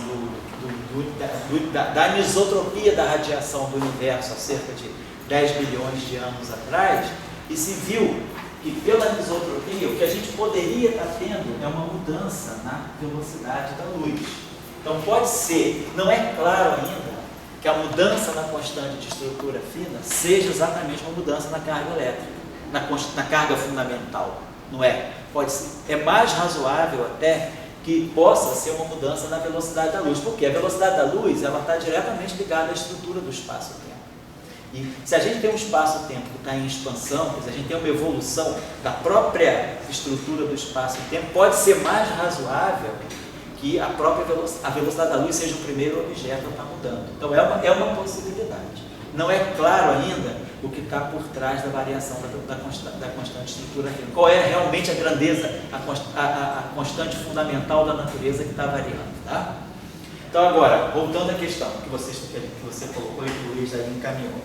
da anisotropia da radiação do universo há cerca de 10 bilhões de anos atrás, e se viu que pela anisotropia o que a gente poderia estar tendo é uma mudança na velocidade da luz. Então pode ser, não é claro ainda, que a mudança na constante de estrutura fina seja exatamente uma mudança na carga elétrica, na carga fundamental, não é? Pode ser, é mais razoável até que possa ser uma mudança na velocidade da luz, porque a velocidade da luz ela está diretamente ligada à estrutura do espaço-tempo. E se a gente tem um espaço-tempo que está em expansão, quer dizer, a gente tem uma evolução da própria estrutura do espaço-tempo, pode ser mais razoável que a velocidade da luz seja o primeiro objeto a estar mudando. Então é uma possibilidade. Não é claro ainda o que está por trás da variação da constante estrutura fina. Qual é realmente a grandeza, a constante fundamental da natureza que está variando. Tá? Então agora, voltando à questão que você colocou e que o Luiz aí encaminhou.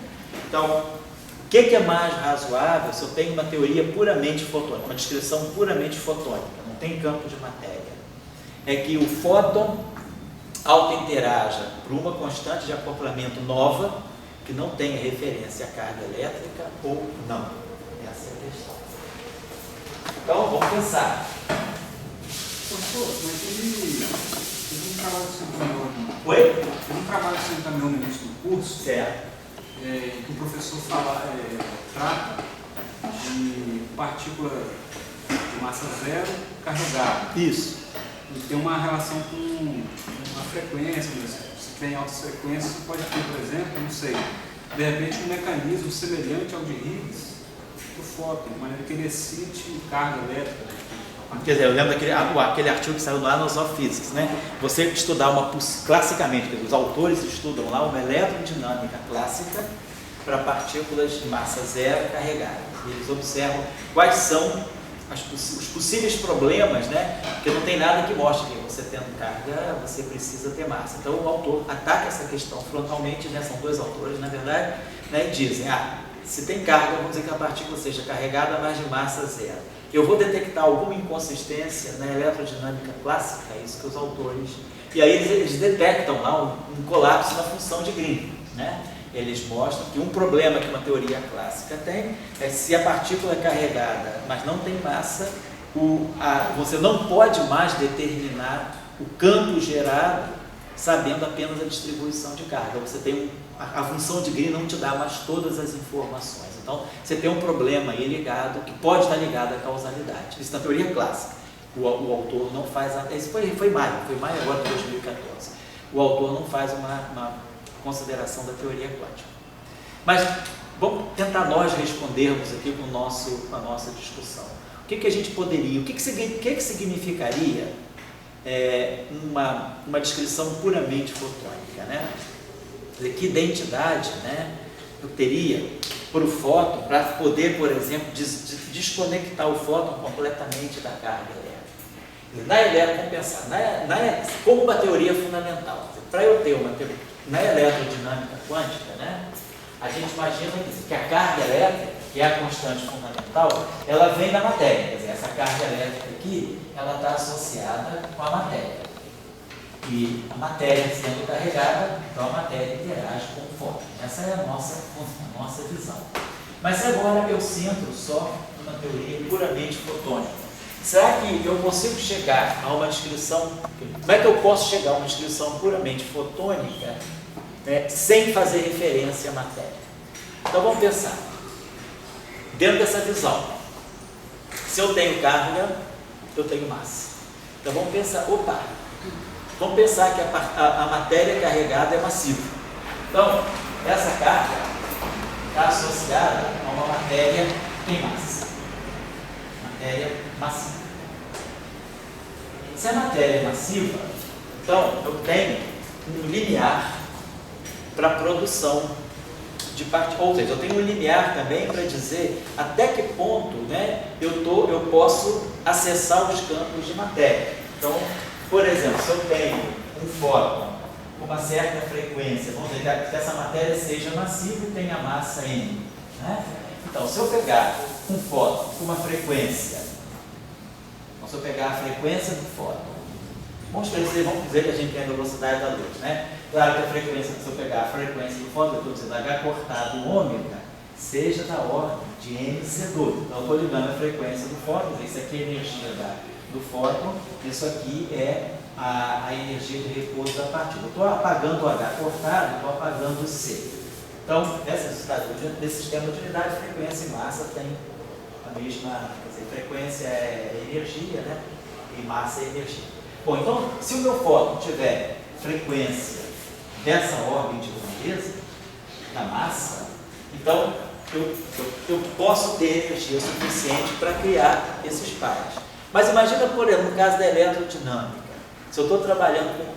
Então, o que é mais razoável se eu tenho uma teoria puramente fotônica, uma descrição puramente fotônica, não tem campo de matéria? É que o fóton auto-interaja por uma constante de acoplamento nova, que não tenha referência à carga elétrica ou não. Essa é a questão. Então, vamos pensar. Professor, mas ele um trabalho que você encaminhou aqui. Oi? Tem um trabalho que você encaminhou no início do curso, Certo. Que o professor trata de partícula de massa zero carregada. Isso. E tem uma relação com uma frequência, se tem altas frequências, você pode ter, por exemplo, não sei, de repente um mecanismo semelhante ao de Higgs do fóton, de maneira que ele excite carga elétrica. Quer dizer, eu lembro aquele artigo que saiu no Annals of Physics, né? Você estudar classicamente, os autores estudam lá uma eletrodinâmica clássica para partículas de massa zero carregadas. E eles observam quais são os possíveis problemas, né? Porque não tem nada que mostre que você tendo carga, você precisa ter massa. Então o autor ataca essa questão frontalmente, né? São dois autores, na verdade, né? E dizem, se tem carga, vamos dizer que a partícula seja carregada, mas de massa zero. Eu vou detectar alguma inconsistência na eletrodinâmica clássica, é isso que os autores... E aí eles detectam lá um colapso na função de Green, né? Eles mostram que um problema que uma teoria clássica tem é se a partícula é carregada, mas não tem massa, você não pode mais determinar o campo gerado sabendo apenas a distribuição de carga. Você tem a função de Green não te dá mais todas as informações. Então, você tem um problema aí ligado, que pode estar ligado à causalidade. Isso na teoria clássica. O autor não faz... Isso foi maio agora de 2014. O autor não faz uma consideração da teoria quântica. Mas vamos tentar nós respondermos aqui com a nossa discussão. O que a gente poderia... O que significaria uma descrição puramente fotônica, né? Quer dizer, que identidade, né, eu teria para o fóton, para poder, por exemplo, desconectar o fóton completamente da carga elétrica. Vamos pensar, como uma teoria fundamental. Para eu ter na eletrodinâmica quântica, né, a gente imagina que a carga elétrica, que é a constante fundamental, ela vem da matéria. Quer dizer, essa carga elétrica aqui, ela está associada com a matéria. E a matéria sendo carregada, então a matéria interage com o fóton. Essa é a nossa visão. Mas se agora eu centro só numa teoria puramente fotônica, será que eu consigo chegar a uma descrição, como é que eu posso chegar a uma descrição puramente fotônica, né, sem fazer referência à matéria? Então vamos pensar, dentro dessa visão, se eu tenho carga, eu tenho massa. Então vamos pensar, vamos pensar que a matéria carregada é massiva. Então, essa carga está associada a uma matéria que tem massa. Matéria massiva. Se a matéria é massiva, então eu tenho um limiar para a produção de partículas, ou seja, eu tenho um limiar também para dizer até que ponto, né, eu posso acessar os campos de matéria. Então, por exemplo, se eu tenho um fóton com uma certa frequência, vamos dizer que essa matéria seja massiva e tenha massa m, né? Então, se eu pegar um fóton com uma frequência, então, se eu pegar a frequência do fóton, vamos dizer que a gente tem a velocidade da luz, né? Claro que a frequência, se eu pegar a frequência do fóton, eu estou dizendo H cortado ômega, seja da ordem de mc2. Então, eu estou ligando a frequência do fóton, isso aqui é a energia do fóton, isso aqui é a energia de repouso da partícula. Estou apagando o H cortado, estou apagando o C. Então, desse sistema de unidade, frequência e massa tem a mesma, quer dizer, frequência é energia, né? E massa é energia. Bom, então, se o meu fóton tiver frequência dessa ordem de grandeza, da massa, então eu posso ter energia suficiente para criar esses pares. Mas imagina, por exemplo, no caso da eletrodinâmica, se eu estou trabalhando com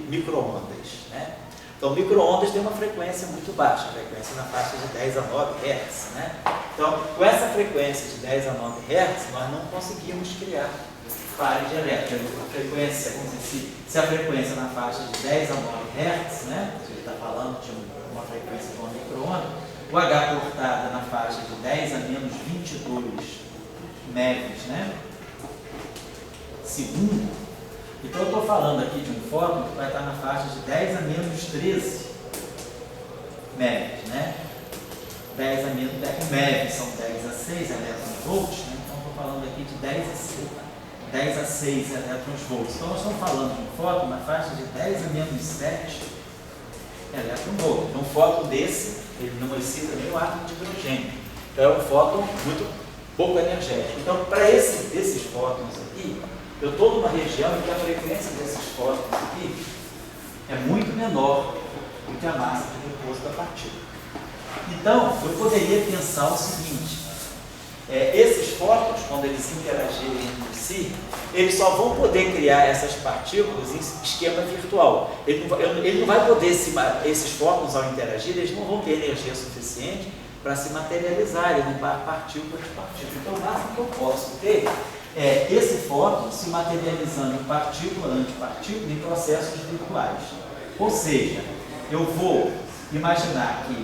micro-ondas, né? Então, micro-ondas tem uma frequência muito baixa, frequência na faixa de 10 a 9 Hz, né? Então, com essa frequência de 10 a 9 Hz, nós não conseguimos criar pares de elétrons. A frequência, se a frequência na faixa de 10 a 9 Hz, né? Se ele está falando de uma frequência de uma micro-onda, o H cortada na faixa de 10 a menos 22 MeV, né? Segundo. Então, eu estou falando aqui de um fóton que vai estar na faixa de 10 a menos 13 MeV, né? 10 a menos 10 MeV são 10 a 6 elétron-volts, né? Então, estou falando aqui de 10 a 6 elétrons-volts. Então, nós estamos falando de um fóton na faixa de 10 a menos 7 elétron-volts. Então, um fóton desse, ele não excita nem o átomo de hidrogênio. Então, é um fóton muito pouco energético. Então, para esses fótons aqui, eu estou numa região em que a frequência desses fótons aqui é muito menor do que a massa de repouso da partícula. Então, eu poderia pensar o seguinte, esses fótons, quando eles interagirem entre si, eles só vão poder criar essas partículas em esquema virtual. Ele não vai poder, esses fótons ao interagir, eles não vão ter energia suficiente para se materializarem em partícula de partícula. Então, o máximo que eu posso ter é esse fóton se materializando em partícula-antipartícula em processos virtuais. Ou seja, eu vou imaginar que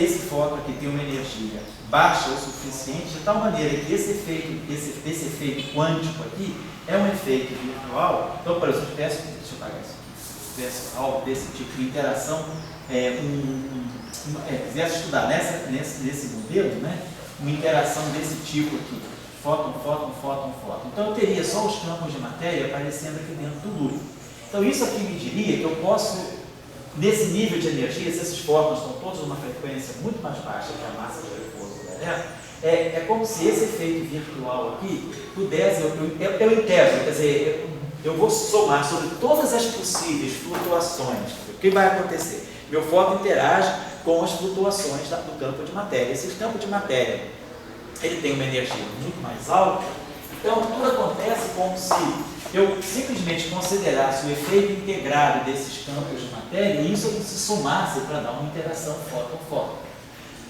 esse fóton aqui tem uma energia baixa o suficiente, de tal maneira que esse efeito quântico aqui é um efeito virtual. Então, por exemplo, deixa eu apagar isso aqui. Se tivesse algo desse tipo de interação, quisesse estudar nesse modelo, né, uma interação desse tipo aqui, fóton, fóton, fóton, fóton. Então, eu teria só os campos de matéria aparecendo aqui dentro do núcleo. Então, isso aqui me diria que eu posso, nesse nível de energia, se esses fótons estão todos numa frequência muito mais baixa que a massa de repouso do elétron, é como se esse efeito virtual aqui pudesse, eu integro, quer dizer, eu vou somar sobre todas as possíveis flutuações. O que vai acontecer? Meu fóton interage com as flutuações do campo de matéria. Esse campo de matéria, ele tem uma energia muito mais alta, então tudo acontece como se eu simplesmente considerasse o efeito integrado desses campos de matéria e isso se somasse para dar uma interação fóton-fóton.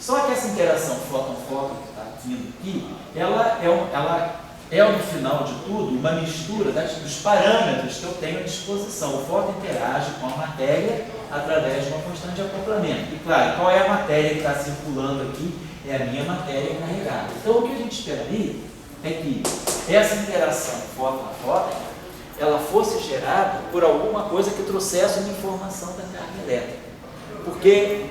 Só que essa interação fóton-fóton que está vindo aqui, ela é, no final de tudo, uma mistura dos parâmetros que eu tenho à disposição. O fóton interage com a matéria através de uma constante de acoplamento. E claro, qual é a matéria que está circulando aqui? É a minha matéria carregada. Então, o que a gente esperaria é que essa interação fóton-fóton ela fosse gerada por alguma coisa que trouxesse uma informação da carga elétrica. Porque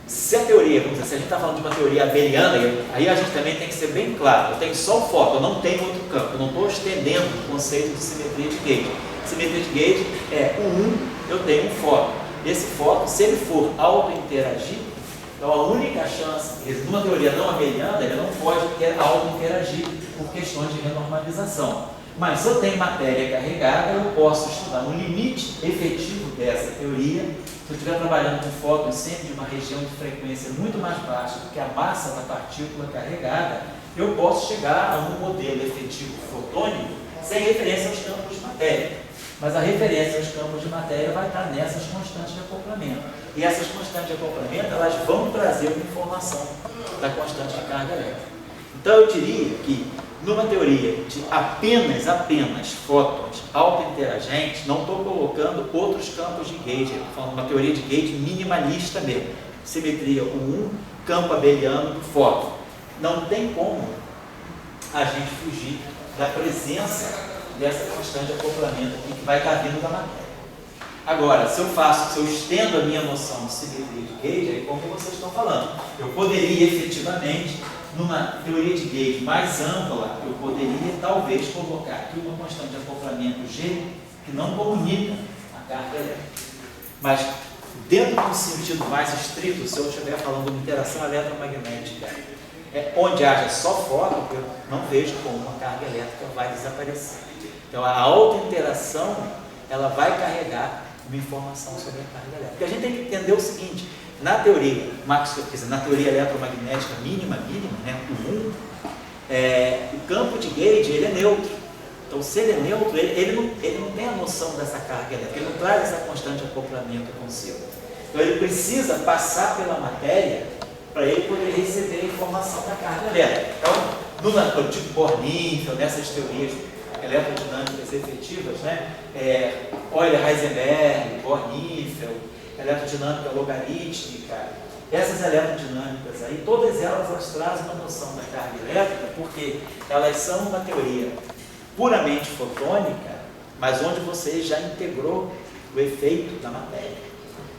Se a teoria, vamos dizer, se a gente está falando de uma teoria abeliana, aí a gente também tem que ser bem claro, eu tenho só o fóton, eu não tenho outro campo, eu não estou estendendo o conceito de simetria de gauge. Simetria de gauge é eu tenho um fóton. Esse fóton, se ele for auto-interagir, então a única chance, numa teoria não abeliana, ele não pode auto-interagir por questões de renormalização. Mas se eu tenho matéria carregada, eu posso estudar no limite efetivo dessa teoria. Se eu estiver trabalhando com fótons sempre de uma região de frequência muito mais baixa do que a massa da partícula carregada, eu posso chegar a um modelo efetivo fotônico sem referência aos campos de matéria. Mas a referência aos campos de matéria vai estar nessas constantes de acoplamento. E essas constantes de acoplamento, elas vão trazer uma informação da constante de carga elétrica. Então eu diria que numa teoria de apenas fótons auto-interagentes, não estou colocando outros campos de gauge, estou falando uma teoria de gauge minimalista mesmo. Simetria campo abeliano do fóton. Não tem como a gente fugir da presença dessa constante de acoplamento aqui que vai estar vindo da matéria. Agora, se eu estendo a minha noção de simetria de gauge, é como vocês estão falando, eu poderia efetivamente, numa teoria de gauge mais ampla, eu poderia talvez colocar aqui uma constante de acoplamento G que não comunica a carga elétrica. Mas, dentro de um sentido mais estrito, se eu estiver falando de interação eletromagnética, onde haja só fóton, eu não vejo como uma carga elétrica vai desaparecer. Então, a auto-interação, ela vai carregar uma informação sobre a carga elétrica. Porque a gente tem que entender o seguinte, na teoria, na teoria eletromagnética mínima, né, o campo de gauge, ele é neutro. Então, se ele é neutro, ele não tem a noção dessa carga elétrica, ele não traz essa constante de acoplamento consigo. Então, ele precisa passar pela matéria para ele poder receber a informação da carga elétrica. Então, no tipo Born-Infeld, nessas teorias eletrodinâmicas efetivas, né? Euler-Heisenberg, Born-Infeld, eletrodinâmica logarítmica, essas eletrodinâmicas aí, todas elas trazem uma noção da carga elétrica, porque elas são uma teoria puramente fotônica, mas onde você já integrou o efeito da matéria.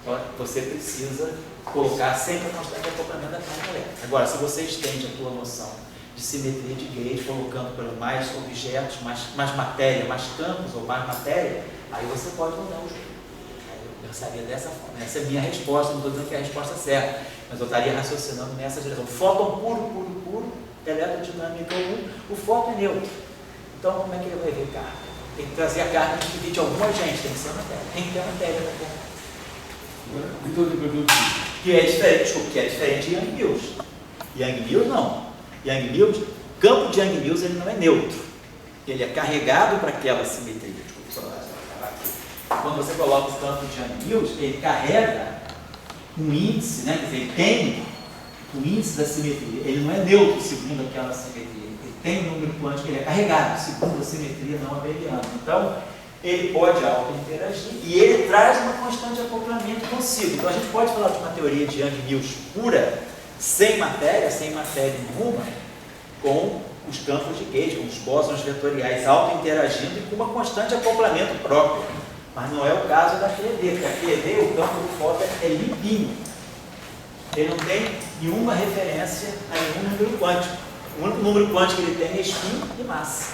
Então, você precisa colocar sempre a constante de acoplamento da carga elétrica. Agora, se você estende a tua noção de simetria de gauge, colocando por mais objetos, mais matéria, mais campos ou mais matéria, aí você pode mudar o jogo. Eu pensaria dessa forma. Essa é a minha resposta, não estou dizendo que é a resposta certa, mas eu estaria raciocinando nessa direção. Fóton puro, eletrodinâmica 1, o fóton é neutro. Então, como é que ele vai ver carga? Tem que trazer a carga que divide algum agente, tem que ser a matéria. Tem que ter a matéria da carga. Então, eu pergunto que é diferente de Young-Mills. Young-Mills não. Young-Mills, o campo de Young-Mills ele não é neutro. Ele é carregado para aquela simetria. Quando você coloca o campo de Young-Mills, ele carrega um índice, né? Quer dizer, ele tem o índice da simetria. Ele não é neutro segundo aquela simetria. Ele tem um número quântico, ele é carregado segundo a simetria não abeliana. Então, ele pode auto-interagir e ele traz uma constante de acoplamento consigo. Então, a gente pode falar de uma teoria de Young-Mills pura, sem matéria nenhuma, com os campos de gauge, com os bósons vetoriais auto-interagindo e com uma constante de acoplamento próprio. Mas não é o caso da QED, porque a QED, o campo do fóton é limpinho. Ele não tem nenhuma referência a nenhum número quântico. O único número quântico que ele tem é spin e massa.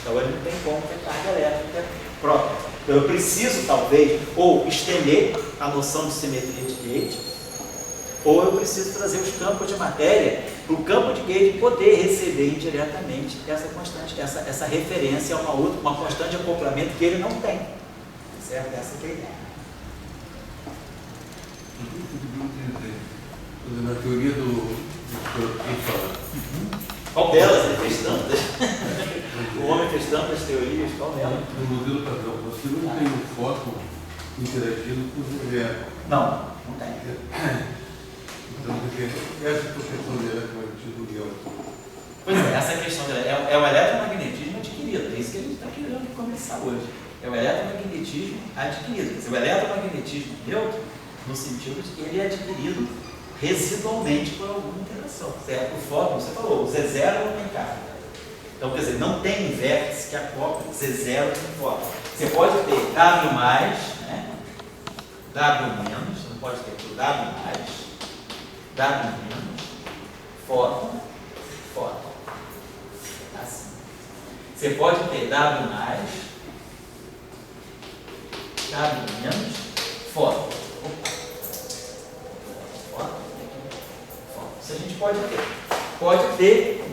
Então ele não tem como ter carga elétrica própria. Então eu preciso, talvez, ou estender a noção de simetria de gauge, ou eu preciso trazer os campos de matéria para o campo de gauge poder receber indiretamente essa constante, essa referência a uma constante de acoplamento que ele não tem. Certo? Essa que é a ideia. Na teoria do quem fala? Qual delas? Ele fez tantas. O homem fez tantas teorias, qual delas? No modelo padrão, você não tem um fóton interagindo com o zero. Não tem. Então, essa proteção do eletromagnetismo neutro. Pois é, essa questão é o eletromagnetismo adquirido. É isso que a gente está querendo começar hoje. É o eletromagnetismo adquirido. Quer dizer, o eletromagnetismo neutro, no sentido de que ele é adquirido residualmente por alguma interação. Certo? O fóton, você falou, o Z0 não tem carga. Então, quer dizer, não tem vértice que acople Z0 com fóton. Você pode ter W+, né? W-, você não pode ter W+, W menos, fóton, fóton. Assim. Você pode ter W mais, W menos, fóton. Fóton. Isso a gente pode ter. Pode ter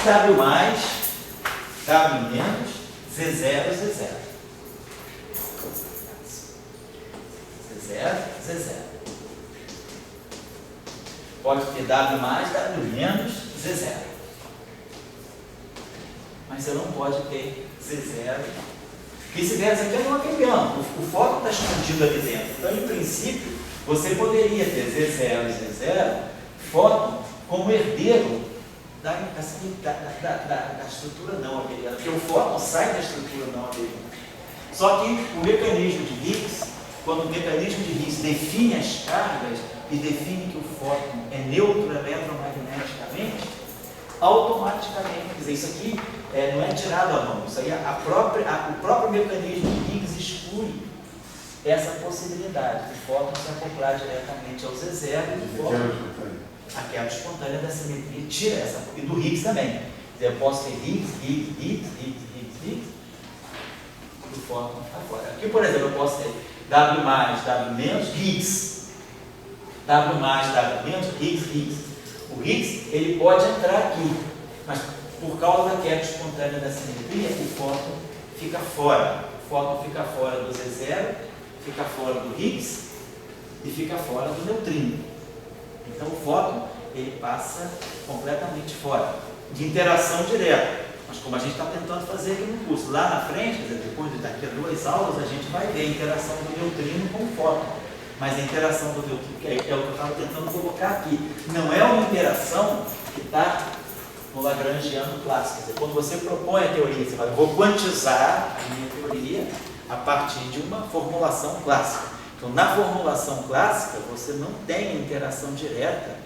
W mais, W menos, Z0, Z0. Z0, Z0. Pode ter W mais, W menos, Z0. Mas você não pode ter Z0. Vice-versa, aqui é uma campeã. O fóton está escondido aqui dentro. Então, em princípio, você poderia ter Z0 e Z0, fóton, como herdeiro da estrutura não abeliana. Porque o fóton sai da estrutura não abeliana. Só que o mecanismo de Higgs, quando o mecanismo de Higgs define as cargas e define que o fóton é neutro eletromagneticamente, automaticamente, quer dizer, isso aqui não é tirado à mão, isso aí o próprio mecanismo de Higgs exclui essa possibilidade de fóton se acoplar diretamente ao Z0 e do fóton. A quebra espontânea da simetria tira essa, e do Higgs também. Eu posso ter Higgs, do fóton agora. Aqui, por exemplo, eu posso ter W mais, W menos, Higgs. W mais, W menos, Higgs. O Higgs, ele pode entrar aqui, mas por causa da quebra espontânea da simetria, o fóton fica fora. O fóton fica fora do Z0, fica fora do Higgs e fica fora do neutrino. Então o fóton, ele passa completamente fora de interação direta. Mas como a gente está tentando fazer aqui no curso, lá na frente, quer dizer, depois de daqui a 2 aulas, a gente vai ver a interação do neutrino com o fóton. Mas a interação do neutrino, que é o que eu estava tentando colocar aqui, não é uma interação que está no lagrangiano clássico. Quer dizer, quando você propõe a teoria, você fala, vou quantizar a minha teoria a partir de uma formulação clássica. Então, na formulação clássica, você não tem a interação direta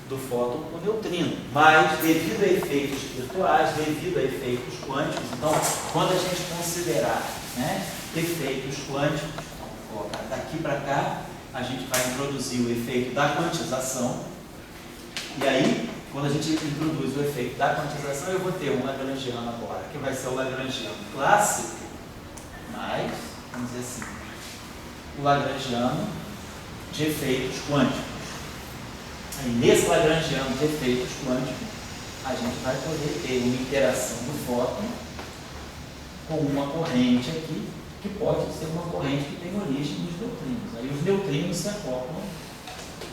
do fóton com o neutrino, mas devido a efeitos virtuais, devido a efeitos quânticos, então, quando a gente considerar, né, efeitos quânticos, então, daqui para cá, a gente vai introduzir o efeito da quantização, e aí, quando a gente introduz o efeito da quantização, eu vou ter um lagrangiano agora, que vai ser o lagrangiano clássico, mas, vamos dizer assim, o lagrangiano de efeitos quânticos. Aí, nesse lagrangiano de efeitos quânticos, a gente vai poder ter uma interação do fóton com uma corrente aqui, que pode ser uma corrente que tem origem nos neutrinos. Aí os neutrinos se acoplam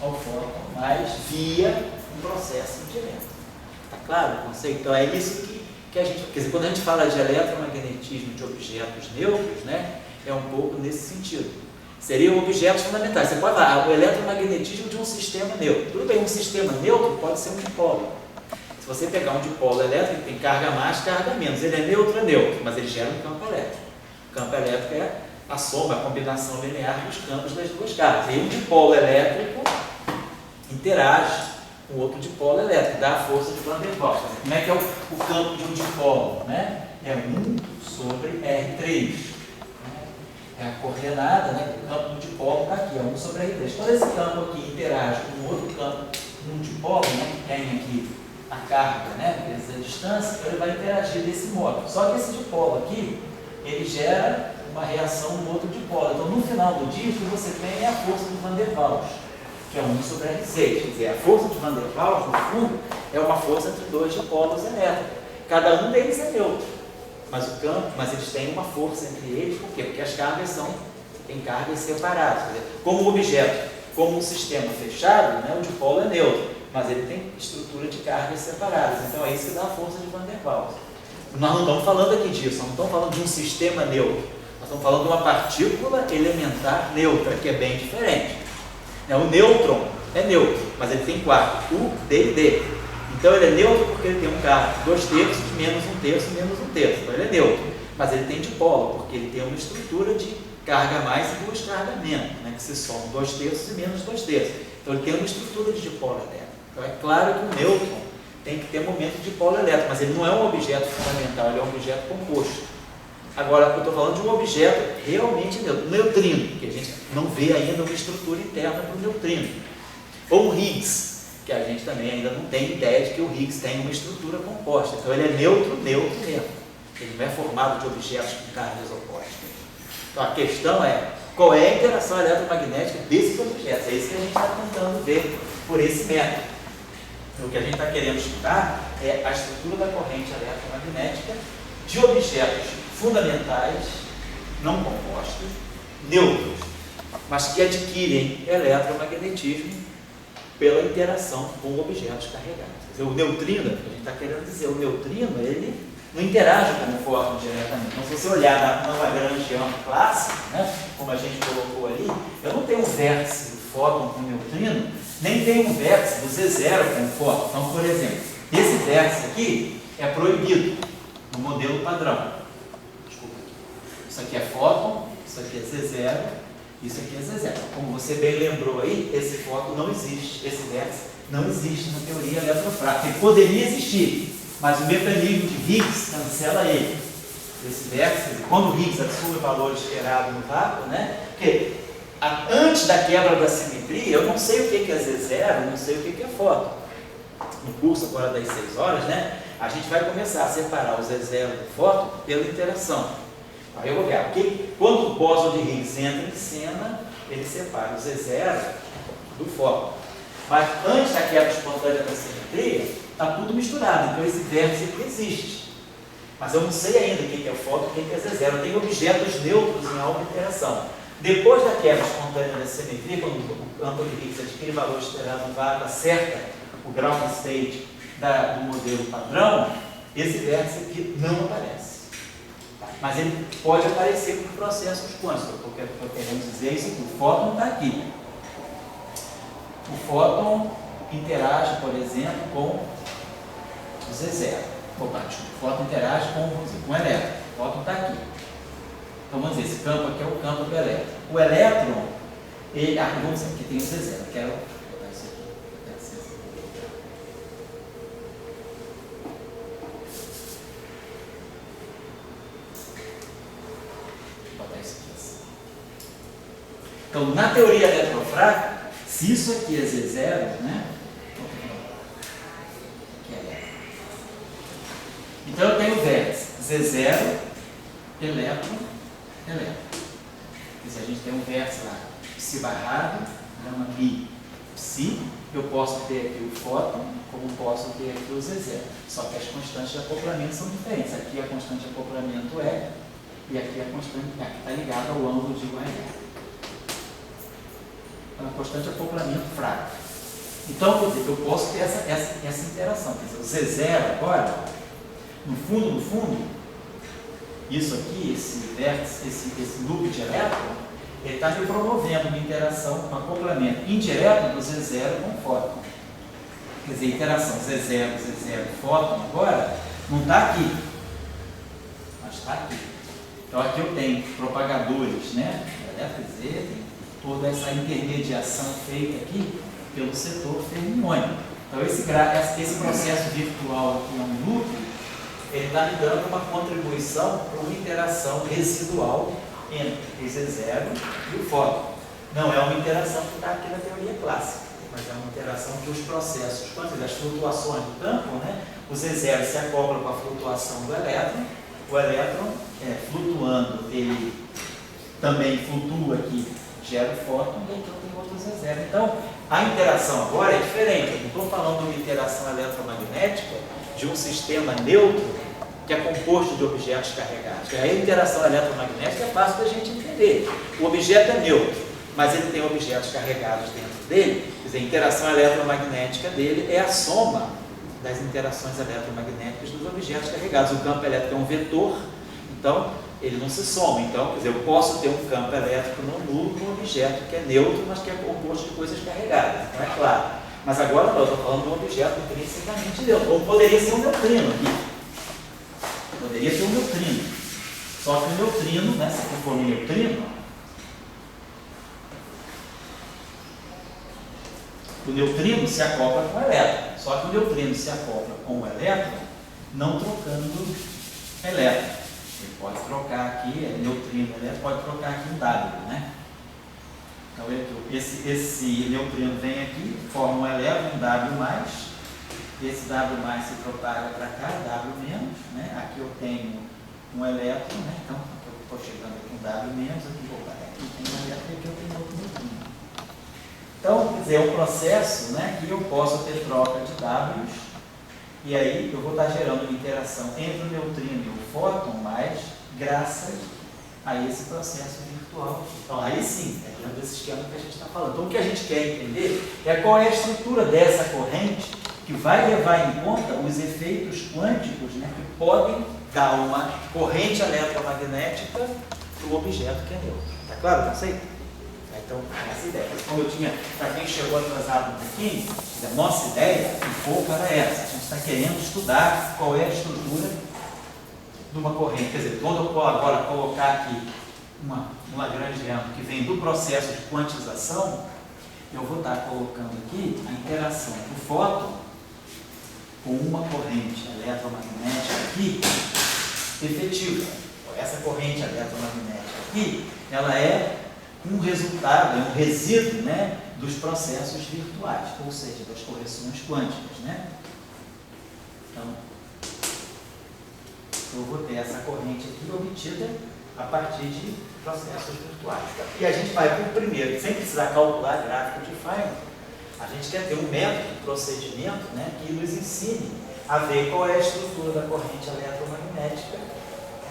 ao fóton, mas via um processo indireto. Está claro o conceito? Então é isso que a gente... Quer dizer, quando a gente fala de eletromagnetismo de objetos neutros, né, é um pouco nesse sentido. Seriam objetos fundamentais. Você pode falar, o eletromagnetismo de um sistema neutro. Tudo bem, um sistema neutro pode ser um dipolo. Se você pegar um dipolo elétrico, tem carga mais, carga menos. Ele é neutro, mas ele gera um campo elétrico. O campo elétrico é a soma, a combinação linear dos campos das duas cargas. E um dipolo elétrico interage com outro dipolo elétrico, dá a força de Van der Waals. Como é que é o campo de um dipolo? Né? É 1 sobre R3. É a coordenada, né? O campo do dipolo está aqui, é 1 sobre R3. Quando esse campo aqui interage com outro campo num dipolo, né, que tem aqui a carga, né, vezes a distância, ele vai interagir desse modo. Só que esse dipolo aqui, ele gera uma reação no outro dipolo. Então, no final do dia, o que você tem é a força de Van der Waals, que é 1 sobre R6. Quer dizer, a força de Van der Waals, no fundo, é uma força entre dois dipolos elétricos. Cada um deles é neutro. Mas eles têm uma força entre eles, por quê? Porque as cargas têm cargas separadas. Quer dizer, como um objeto, como um sistema fechado, né, o dipolo é neutro, mas ele tem estrutura de cargas separadas. Então é isso que dá a força de Van der Waals. Nós não estamos falando aqui disso, nós não estamos falando de um sistema neutro, nós estamos falando de uma partícula elementar neutra, que é bem diferente. O nêutron é neutro, mas ele tem 4, U, D e D. Então ele é neutro porque ele tem um carga 2/3, menos 1/3, menos 1/3. Então ele é neutro. Mas ele tem dipolo, porque ele tem uma estrutura de carga mais e 2 cargas menos, né, que se somam 2/3 e menos 2/3. Então ele tem uma estrutura de dipolo elétrico. Então é claro que o nêutron tem que ter momento de dipolo elétrico, mas ele não é um objeto fundamental, ele é um objeto composto. Agora, eu estou falando de um objeto realmente neutro, neutrino, que a gente não vê ainda uma estrutura interna para o neutrino. Ou um Higgs. que a gente também ainda não tem ideia de que o Higgs tem uma estrutura composta. Então ele é neutro mesmo. Ele não é formado de objetos com cargas opostas. Então a questão é, qual é a interação eletromagnética desses objetos? É isso que a gente está tentando ver por esse método. Então, o que a gente está querendo estudar é a estrutura da corrente eletromagnética de objetos fundamentais, não compostos, neutros, mas que adquirem eletromagnetismo pela interação com objetos carregados. Quer dizer, o neutrino, a gente está querendo dizer, o neutrino, ele não interage com o fóton diretamente. Então, se você olhar na Lagrangiana clássica, né, como a gente colocou ali, eu não tenho um vértice do fóton com o neutrino, nem tenho um vértice do Z0 com o fóton. Então, por exemplo, esse vértice aqui é proibido no modelo padrão. Desculpa. Isso aqui é fóton, isso aqui é Z0, isso aqui é Z0. Como você bem lembrou aí, esse fóton não existe, esse vértice não existe na teoria eletrofrágil. Ele poderia existir, mas o mecanismo de Higgs cancela ele. Esse vértice, quando o Higgs assume o valor esperado no vácuo, né? Porque antes da quebra da simetria, eu não sei o que é Z0, não sei o que é fóton. No curso agora das 6 horas, né? A gente vai começar a separar o Z0 do fóton pela interação. Aí eu vou ver, porque quando o bóson de Higgs entra em cena, ele separa o Z0 do fóton. Mas antes da quebra espontânea da simetria, está tudo misturado, então esse vértice aqui existe. Mas eu não sei ainda o que é fóton e o que é Z0. Eu tenho objetos neutros em alta interação. Depois da quebra espontânea da simetria, quando o campo de Higgs adquire valor esperado no vácuo, acerta o ground state do modelo padrão, esse vértice aqui não aparece. Mas ele pode aparecer por processos quânticos. O que eu estou querendo dizer é isso aqui. O fóton está aqui. O fóton interage, por exemplo, com o Z0. Opa, desculpa. O fóton interage com o elétron. O fóton está aqui. Então vamos dizer, esse campo aqui é o campo do elétron. O elétron, ele, vamos dizer, aqui tem o Z0. Quero botar isso aqui. Vou botar isso aqui assim. Então, na teoria eletrofrágil, se isso aqui é Z0, né? Aqui é elétron. Então eu tenho vértice Z0, elétron, elétron. E se a gente tem um vértice lá, psi barrado, gama bi, psi, eu posso ter aqui o fóton, como posso ter aqui o Z0. Só que as constantes de acoplamento são diferentes. Aqui a constante de acoplamento é, e aqui a constante, aqui está ligada ao ângulo de Guaiana. É uma constante de acoplamento fraco. Então, quer dizer, eu posso ter essa interação. Quer dizer, o Z0 agora, no fundo, isso aqui, esse vértice, esse loop de elétron, ele está me promovendo uma interação, um acoplamento indireto do Z0 com o fóton. Quer dizer, a interação Z0, fóton agora, não está aqui, mas está aqui. Então aqui eu tenho propagadores, né? Quer dizer, tem toda essa intermediação feita aqui pelo setor fermiônico. Então esse processo virtual aqui é um loop, ele está me dando uma contribuição para uma interação residual entre o Z0 e o fóton. Não é uma interação que está aqui na teoria clássica, mas é uma interação que os processos, as flutuações do campo, né, o Z0 se acopla com a flutuação do elétron, o elétron, flutuando, ele também flutua aqui, gera o fóton, e então tem outro Z0. Então, a interação agora é diferente. Eu não estou falando de uma interação eletromagnética de um sistema neutro que é composto de objetos carregados. A interação eletromagnética é fácil da gente entender. O objeto é neutro, mas ele tem objetos carregados dentro dele. Quer dizer, a interação eletromagnética dele é a soma das interações eletromagnéticas dos objetos carregados. O campo elétrico é um vetor, então ele não se soma. Então, quer dizer, eu posso ter um campo elétrico no nulo de um objeto que é neutro, mas que é composto de coisas carregadas. Então é claro. Mas agora não, eu estou falando de um objeto intrinsecamente neutro. Ou poderia ser um neutrino aqui. Poderia ser um neutrino. Só que o neutrino, né, se for um neutrino, o neutrino se acopla com o elétron. Só que o neutrino se acopla com o elétron, não trocando elétron. Ele pode trocar aqui, neutrino, elétron, pode trocar aqui um W, né? Então, esse neutrino vem aqui, forma um elétron, um W+, esse W+ se propaga para cá, W-, né? Aqui eu tenho um elétron, né? Então, eu estou chegando aqui um W-, aqui vou parar, aqui tem um elétron e aqui eu tenho outro neutrino. Então, quer dizer, é um processo, né, que eu posso ter troca de Ws, e aí eu vou estar gerando uma interação entre o neutrino e o fóton, mas graças a esse processo virtual. Então, aí sim, é dentro desse esquema que a gente está falando. Então, o que a gente quer entender é qual é a estrutura dessa corrente que vai levar em conta os efeitos quânticos, né, que podem dar uma corrente eletromagnética para o objeto que é neutro. Está claro o conceito? Então, essa ideia. Como eu tinha, para quem chegou atrasado um pouquinho, a nossa ideia um pouco era essa. A gente está querendo estudar qual é a estrutura de uma corrente. Quer dizer, quando eu agora colocar aqui uma Lagrangiana que vem do processo de quantização, eu vou estar colocando aqui a interação do fóton com uma corrente eletromagnética aqui efetiva. Essa corrente eletromagnética aqui, ela é um resultado, é um resíduo, né, dos processos virtuais, ou seja, das correções quânticas, né? Então, eu vou ter essa corrente aqui obtida a partir de processos virtuais. E a gente vai, por primeiro, sem precisar calcular gráfico de Feynman, a gente quer ter um método, um procedimento, né, que nos ensine a ver qual é a estrutura da corrente eletromagnética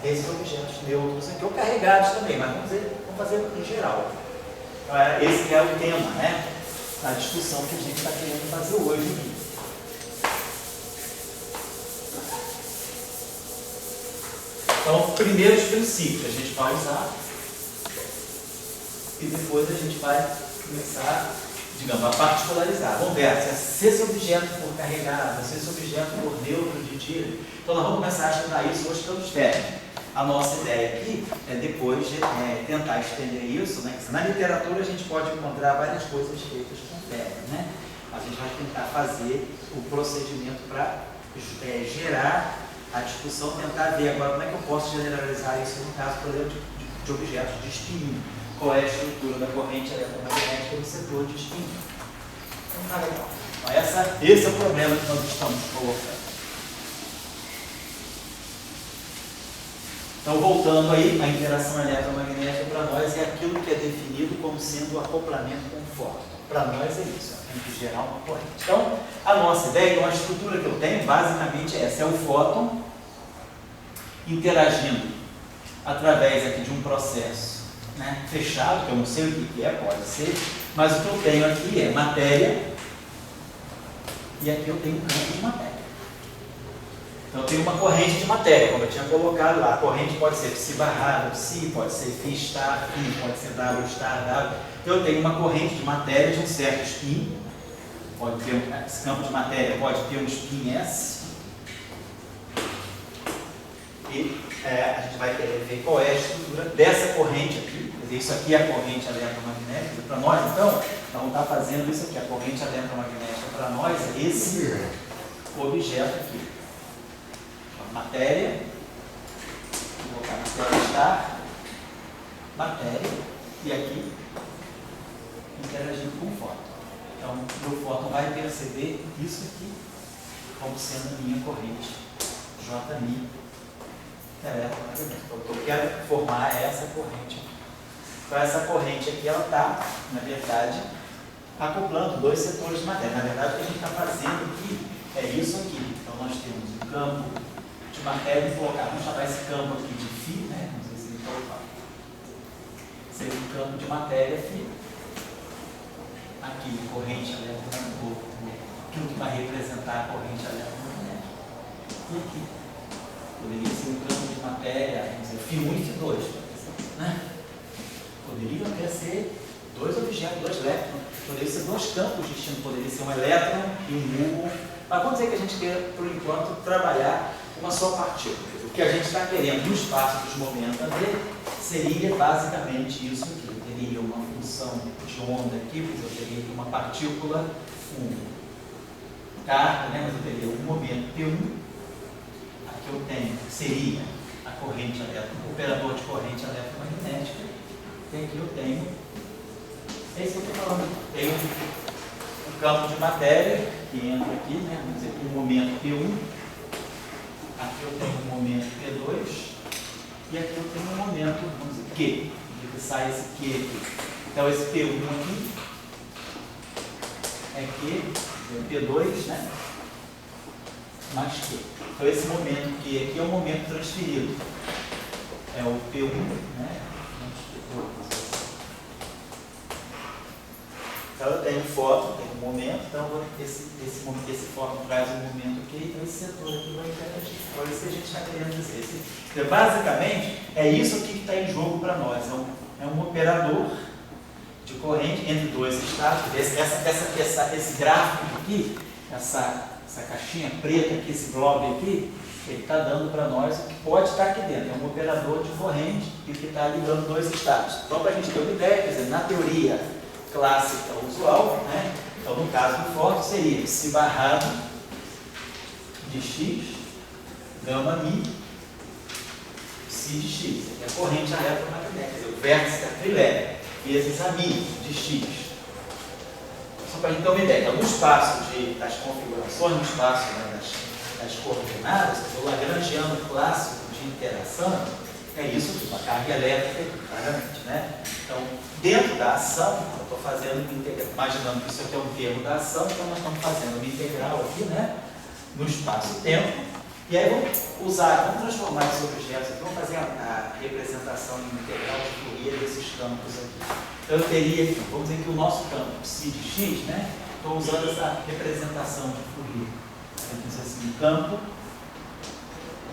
desses objetos neutros aqui, ou carregados também, mas vamos fazer em geral. Esse é o tema, né, da discussão que a gente está querendo fazer hoje aqui. Então, primeiros princípios a gente vai usar e depois a gente vai começar, digamos, a particularizar. Vamos ver se esse objeto for carregado, se esse objeto for neutro de tiro. Então, nós vamos começar a estudar isso hoje pelos términos. A nossa ideia aqui é depois de tentar estender isso, né? Na literatura a gente pode encontrar várias coisas feitas com término, né? A gente vai tentar fazer o procedimento para gerar a discussão, tentar ver agora como é que eu posso generalizar isso no caso, por exemplo, de objetos de espinho. Qual é a estrutura da corrente eletromagnética do setor de espinho. Então tá legal. Então, esse é o problema que nós estamos colocando. Então, voltando aí, a interação eletromagnética para nós é aquilo que é definido como sendo o acoplamento com o fóton. Para nós é isso, tem que gerar uma corrente. Então, a nossa ideia, então, a estrutura que eu tenho, basicamente é essa, é o fóton interagindo através aqui de um processo, né, fechado, que eu não sei o que é, pode ser, mas o que eu tenho aqui é matéria, e aqui eu tenho um campo de matéria. Então, eu tenho uma corrente de matéria, como eu tinha colocado lá. A corrente pode ser psi barrado, psi, pode ser φ star, φ, pode ser W star, W. Então, eu tenho uma corrente de matéria de um certo spin. Pode ter esse campo de matéria pode ter um spin S. E a gente vai querer ver qual é a estrutura dessa corrente aqui. Quer dizer, isso aqui é a corrente eletromagnética. Para nós, então, nós vamos estar fazendo isso aqui. A corrente eletromagnética para nós é esse objeto aqui. Matéria, vou colocar matéria estar, matéria, e aqui interagindo com o fóton. Então, o fóton vai perceber isso aqui como sendo a minha corrente J-mi eletromagnética. Então, eu quero formar essa corrente. Então, essa corrente aqui, ela está, na verdade, acoplando dois setores de matéria. Na verdade, o que a gente está fazendo aqui é isso aqui. Então, nós temos um campo de matéria e colocar, vamos chamar esse campo aqui de φ, né? Não sei se ele colocar. Seria um campo de matéria φ. Aqui, corrente eletromagnética, aquilo que vai representar a corrente eletromagnética. E aqui, poderia ser um campo de matéria, vamos dizer, φ1 e φ2, né? Poderiam até ser dois objetos, dois elétrons, poderiam ser dois campos distintos, poderia ser um elétron e um muon. Mas vamos dizer que a gente quer, por enquanto, trabalhar uma só partícula. O que a gente está querendo no espaço dos momentos a ver seria basicamente isso aqui. Eu teria uma função de onda aqui, porque eu teria uma partícula, carga, né? Mas eu teria um momento P1. Aqui eu tenho, seria a corrente o operador de corrente eletromagnética. E aqui eu tenho É isso que eu estou falando. Tem um campo de matéria que entra aqui, né? Vamos dizer, um momento P1. Aqui eu tenho um momento P2. E aqui eu tenho um momento, vamos dizer, Q. Que sai esse Q aqui. Então esse P1 aqui é Q, P2, né? Mais Q. Então esse momento Q aqui é o momento transferido. É o P1, né? Então eu tenho fóton, tenho um momento, então esse fóton traz um momento aqui, então esse setor aqui vai interagir. Então isso que a gente está querendo dizer. Então, basicamente, é isso aqui que está em jogo para nós. É um operador de corrente entre dois estados. Esse gráfico aqui, essa caixinha preta aqui, esse blob aqui, ele está dando para nós o que pode estar aqui dentro. É um operador de corrente que está ligando dois estados. Então, para a gente ter uma ideia, quer dizer, na teoria clássica usual, né? Então, no caso do fóton, seria se barrado de X, gama mi, psi de X. Aqui é a corrente eletromagnética, quer dizer, o vértice da trilé, vezes a mi de X. Só para a gente ter uma ideia. Então, no espaço das configurações, no espaço, né, das coordenadas, o lagrangiano clássico de interação, é isso aqui, uma carga elétrica, claramente, né? Então, dentro da ação, eu estou fazendo uma integral, imaginando que isso aqui é um termo da ação, então nós estamos fazendo uma integral aqui, né? No espaço-tempo, e aí vamos transformar esses objetos aqui, vamos fazer a representação em integral de Fourier desses campos aqui. Então, eu teria aqui, vamos dizer que o nosso campo psi de x, né? Estou usando essa representação de Fourier. Então, dizer assim, o campo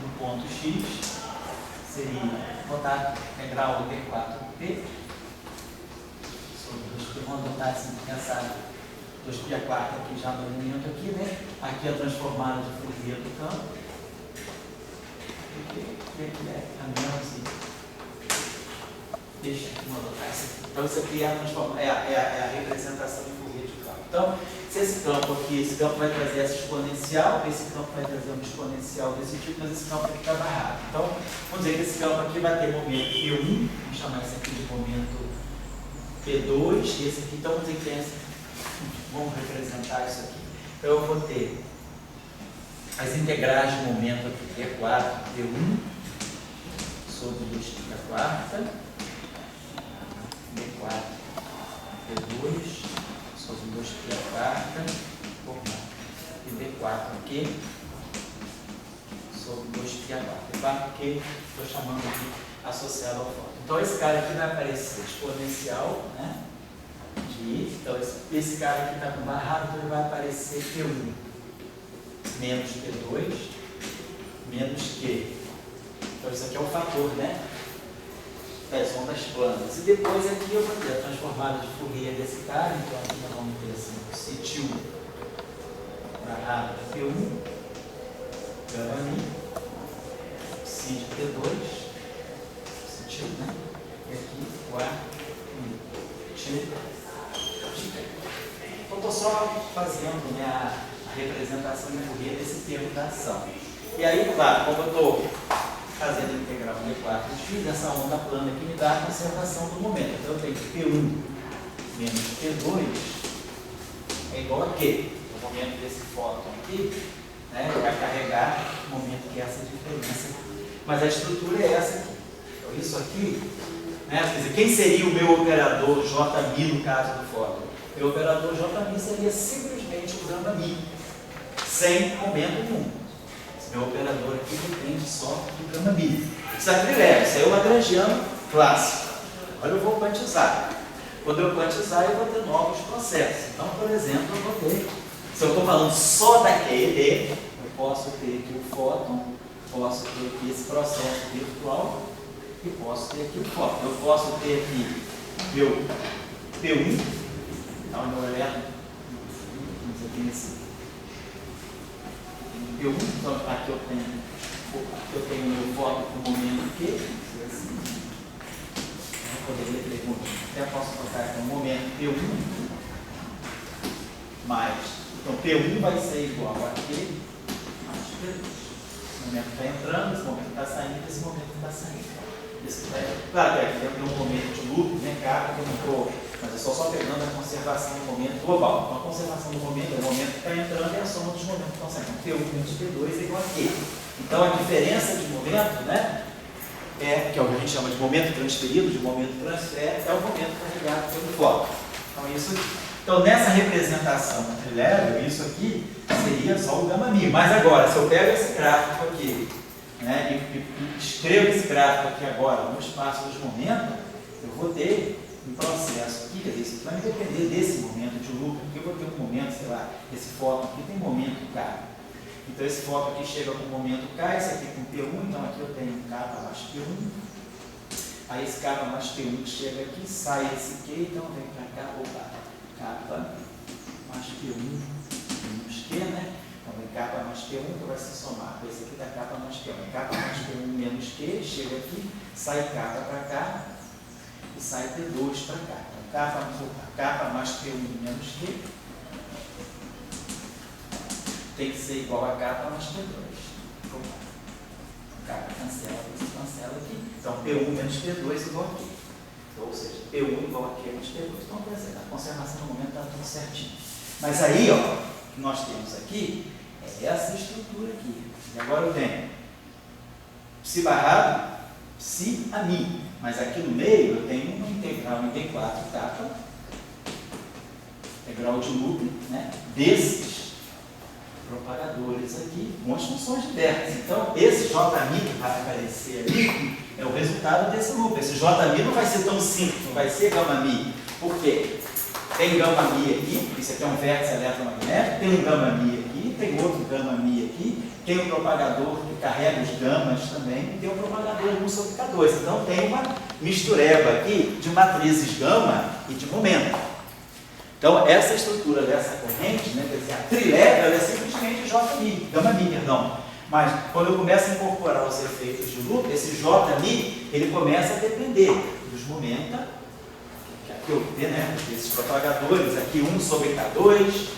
no ponto x seria botar integral d4p sobre 2π, vamos botar assim, pensar 2π4 aqui já no elemento aqui, né? Aqui a transformada de Fourier do campo. E aqui é a menos e deixa eu adotar isso aqui. Então isso aqui é a representação de Fourier de campo. Então, se esse campo aqui, esse campo vai trazer essa exponencial, esse campo vai trazer uma exponencial desse tipo, mas esse campo aqui está barrado. Então, vamos dizer que esse campo aqui vai ter momento P1, vamos chamar esse aqui de momento P2, e esse aqui, então vamos dizer que tem esse, vamos representar isso aqui. Então eu vou ter as integrais de momento aqui, D4, D1, sobre 2π4, D4, D2, sobre 2π4, e D4 aqui, sobre 2π4. D4 que estou chamando aqui associado ao fóton. Então esse cara aqui vai aparecer exponencial, né? Então esse cara aqui está com barrado, então ele vai aparecer P1 menos P2 menos Q. Então isso aqui é o fator, né? Das ondas planas. E depois aqui eu vou ter a transformada de Fourier desse cara, então aqui nós vamos ter assim, psi barrado de P1, gama mi, psi de P2, psi, né? E aqui o A, então estou só fazendo, né, a representação de Fourier desse termo da ação. E aí, claro, como eu estou fazendo a integral d4x, essa onda plana aqui me dá a conservação do momento. Então eu tenho que P1 menos P2 é igual a Q. O momento desse fóton aqui, né, vai carregar o momento que é essa diferença. Mas a estrutura é essa aqui. Então isso aqui, né, quer dizer, quem seria o meu operador J mi no caso do fóton? O meu operador J mi seria simplesmente o gama mi, sem momento nenhum. Esse meu operador aqui depende só do gama mi. Isso é trilé, isso é o lagrangiano clássico. Agora eu vou quantizar. Quando eu quantizar, eu vou ter novos processos. Então, por exemplo, eu vou ter, se eu estou falando só da QED, eu posso ter aqui o fóton, posso ter aqui esse processo virtual e posso ter aqui o fóton. Eu posso ter aqui meu P1, então meu elétron, vamos aqui nesse P1, então aqui eu tenho meu fóton com o momento Q, assim. Eu poderia ter, até posso colocar aqui um momento P1 mais, então P1 vai ser igual a Q mais P2. Esse momento está entrando, esse momento está saindo, esse momento está saindo. Claro que aqui tem um momento de loop, né, cara, que eu não estou Mas eu só pegando a conservação do momento global. Então a conservação do momento é o momento que está entrando e a soma dos momentos que estão saindo. P1 menos P2 é igual a Q. Então a diferença de momento, né, que é o que a gente chama de momento transferido, de momento transfer, é o momento carregado pelo fóton. Então isso aqui. Então, nessa representação trilével, isso aqui seria só o gama-mi. Mas agora, se eu pego esse gráfico aqui, né, e escrevo esse gráfico aqui agora, no espaço dos momentos, eu vou ter um processo aqui, quer dizer, isso vai depender desse momento de loop, porque eu vou ter um momento, sei lá, esse fóton aqui tem momento K. Então, esse fóton aqui chega com o momento K, esse aqui com P1, então aqui eu tenho K mais P1. Aí esse K mais P1 chega aqui, sai esse Q, então vem para cá, opa. Kappa mais P1 menos Q, né? Então vem Kappa mais P1 que vai se somar com esse aqui da Kappa mais P1. Kappa mais P1 menos Q, chega aqui, sai Kappa para cá e sai P2 para cá. Então Kappa mais P1 menos Q tem que ser igual a Kappa mais P2. Kappa cancela, isso cancela aqui. Então P1 menos P2 igual a Q. Ou seja, P1 igual a Q menos P2. Então, a conservação no momento está tudo certinho. Mas aí, ó, o que nós temos aqui é essa estrutura aqui. E agora eu tenho psi barrado, psi a mi. Mas aqui no meio eu tenho uma integral em D4 kappa, integral de loop, né, desses propagadores aqui, com as funções diversas. Então, esse J-mi que vai aparecer ali é o resultado desse loop. Esse J-mi não vai ser tão simples, não vai ser gama-mi. Por quê? Tem gama-mi aqui, isso aqui é um vértice eletromagnético, tem um gama-mi aqui, tem outro gama-mi aqui, tem um propagador que carrega os gamas também, e tem um propagador 1 sobre K2. Então, tem uma mistureba aqui de matrizes gama e de momento. Então, essa estrutura dessa corrente, né, quer dizer, a trilével, ela é simplesmente J-mi, gama-mi, perdão. Mas, quando eu começo a incorporar os efeitos de loop, esse J-mi, ele começa a depender dos momentos, que aqui eu tenho, né, esses propagadores, aqui 1 sobre K2,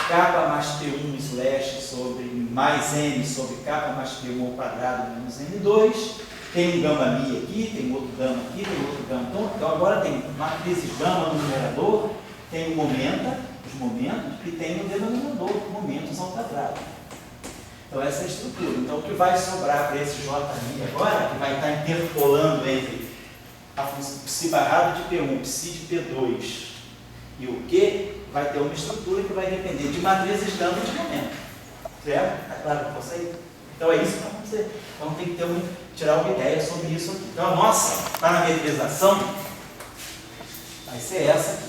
K mais P1 slash sobre mais N sobre K mais P1 ao quadrado menos N2, tem um gama-mi aqui, tem outro gama aqui, tem outro gama. Então, agora tem matrizes gama no numerador, tem o momento, os momentos, e tem o denominador, momentos ao quadrado. Então, essa é a estrutura. Então, o que vai sobrar para esse J-mi agora, que vai estar interpolando entre a função psi barrado de P1, psi de P2 e o Q, vai ter uma estrutura que vai depender de matrizes gama e de momento. Certo? Está claro que você aí? Então, é isso que vai acontecer. Então, tem que tirar uma ideia sobre isso aqui. Então, a nossa parametrização vai ser essa aqui.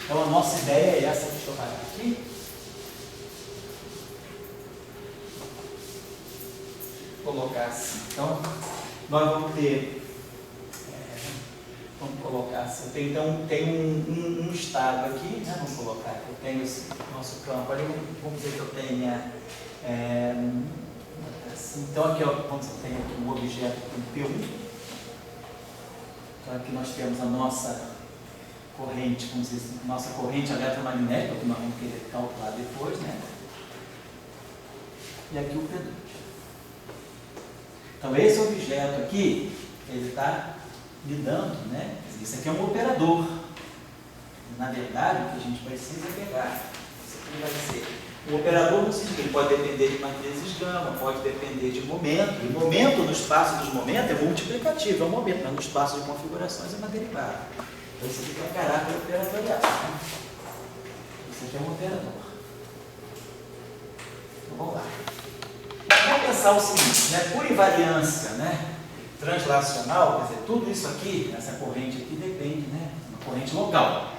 Então a nossa ideia é essa, deixa eu parar aqui. Vou colocar assim. Então, nós vamos ter, vamos colocar assim, então tem um estado aqui, né? Vamos colocar aqui, eu tenho esse nosso campo ali, vamos dizer que eu tenha, assim, então aqui, ó, vamos dizer que eu tenho aqui um objeto com P1. Então aqui nós temos a nossa corrente, vamos dizer assim, nossa corrente eletromagnética, que nós vamos querer calcular depois, né? E aqui o P2. Então esse objeto aqui, ele está lidando, né? Isso aqui é um operador. Na verdade, o que a gente precisa pegar, isso aqui vai ser um operador no sentido que ele pode depender de matrizes gama, pode depender de momento. E momento no espaço dos momentos é multiplicativo, é um momento, mas no espaço de configurações é uma derivada. Então isso aqui tem um caráter operatorial. Né? Isso aqui é um operador. Então vamos lá. Vamos pensar o seguinte, né? Por invariância, né, translacional, quer dizer, tudo isso aqui, essa corrente aqui depende, né, uma corrente local.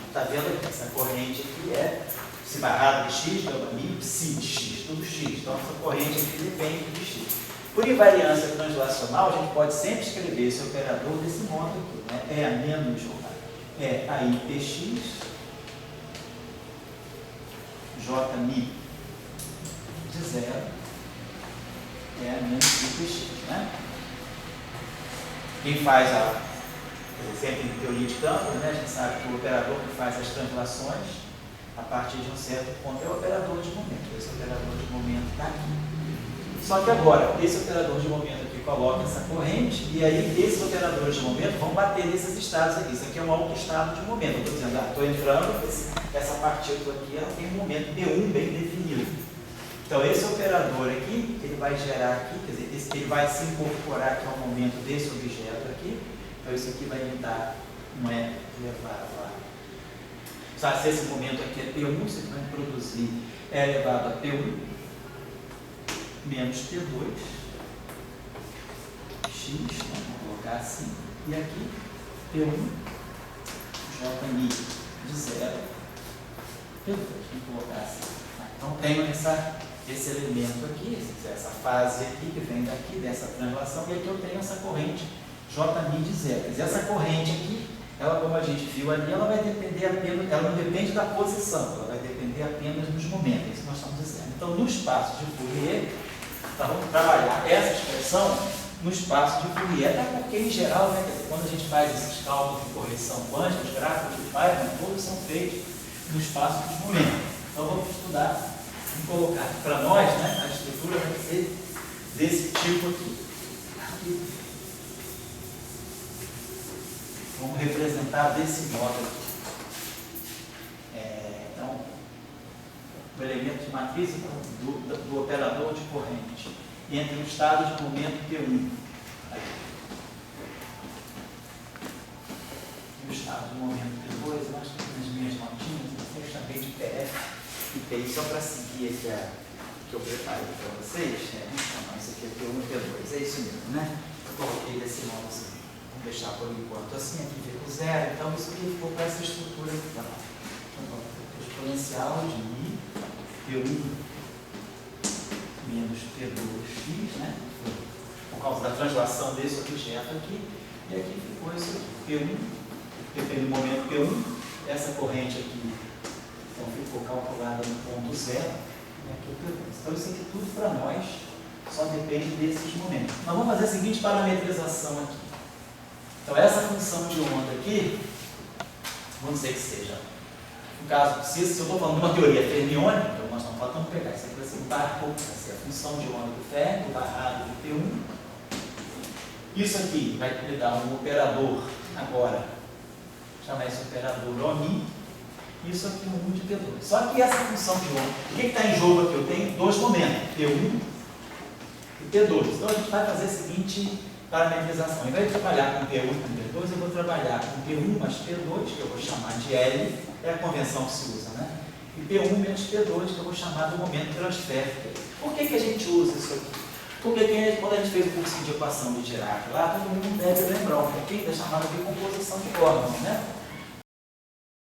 Está vendo aqui? Essa corrente aqui é psi barrado de x, gama-mi, psi de x, tudo x. Então essa corrente aqui depende de x. Por invariância translacional, a gente pode sempre escrever esse operador desse modo aqui, né? E a menos aí px, j-mi de 0, a menos px, né? Quem faz sempre em teoria de campo, né? A gente sabe que o operador que faz as translações a partir de um certo ponto é o operador de momento. Esse operador de momento está aqui. Só que agora, esse operador de momento aqui, coloca essa corrente, e aí esses operadores de momento vão bater nesses estados aqui. Isso aqui é um autoestado de momento. Eu estou dizendo, estou entrando, essa partícula aqui ela tem um momento P1 bem definido. Então esse operador aqui, ele vai gerar aqui, quer dizer, ele vai se incorporar aqui ao momento desse objeto aqui. Então isso aqui vai me dar um E elevado a... Se esse momento aqui é P1, você vai produzir E elevado a P1 menos P2 X, né? Vou colocar assim, e aqui P1 J de 0 P2, vou colocar assim. Então tenho esse elemento aqui, essa fase aqui que vem daqui, dessa translação, e aqui eu tenho essa corrente J de 0. Quer dizer, essa corrente aqui, ela, como a gente viu ali, ela vai depender apenas, ela não depende da posição, ela vai depender apenas dos momentos, é isso que nós estamos dizendo. Então, no espaço de Fourier, nós vamos trabalhar essa expressão no espaço de Fourier, até porque, em geral, né, quando a gente faz esses cálculos de correção quântica, os gráficos de Feynman, todos são feitos no espaço dos momentos. Então, vamos estudar e colocar aqui para nós, né, a estrutura vai ser desse tipo aqui. Vamos representar desse modo aqui. Então, o elemento de matriz do operador de corrente entre o estado de momento P1 e o estado de momento P2, eu acho que nas minhas notinhas, eu chamei de PF e PI, só para seguir aqui que eu preparei para vocês. Então, isso aqui é P1 e P2, é isso mesmo, né? Eu coloquei desse modo assim. Vamos deixar por enquanto assim, aqui fica o zero, então isso aqui ficou com essa estrutura aqui para lá. Então, exponencial de P1 menos P2x, né? Por causa da translação desse objeto aqui, e aqui ficou isso aqui, P1, no momento P1, essa corrente aqui, então ficou calculada no ponto zero, e aqui o P2. Então isso aqui tudo para nós só depende desses momentos. Nós vamos fazer a seguinte parametrização aqui. Então, essa função de onda aqui, vamos dizer que seja, no caso, se eu estou falando de uma teoria fermiônica, então nós estamos falando, vamos pegar isso aqui para ser um barrado, vai ser a função de onda do Fermi, o barrado de P1. Isso aqui vai me dar um operador, agora, chamar esse operador OMI, isso aqui um de P2. Só que essa função de onda, o que está em jogo aqui? Eu tenho dois momentos, P1 e P2. Então, a gente vai fazer a seguinte parametrização. Ao invés de trabalhar com P1 e com P2, eu vou trabalhar com P1 mais P2, que eu vou chamar de L, é a convenção que se usa, né? E P1 menos P2, que eu vou chamar do momento transférico. Por que a gente usa isso aqui? Porque quando a gente fez o curso de equação de Dirac lá, todo mundo deve lembrar um pouquinho da chamada decomposição de Gordon, né?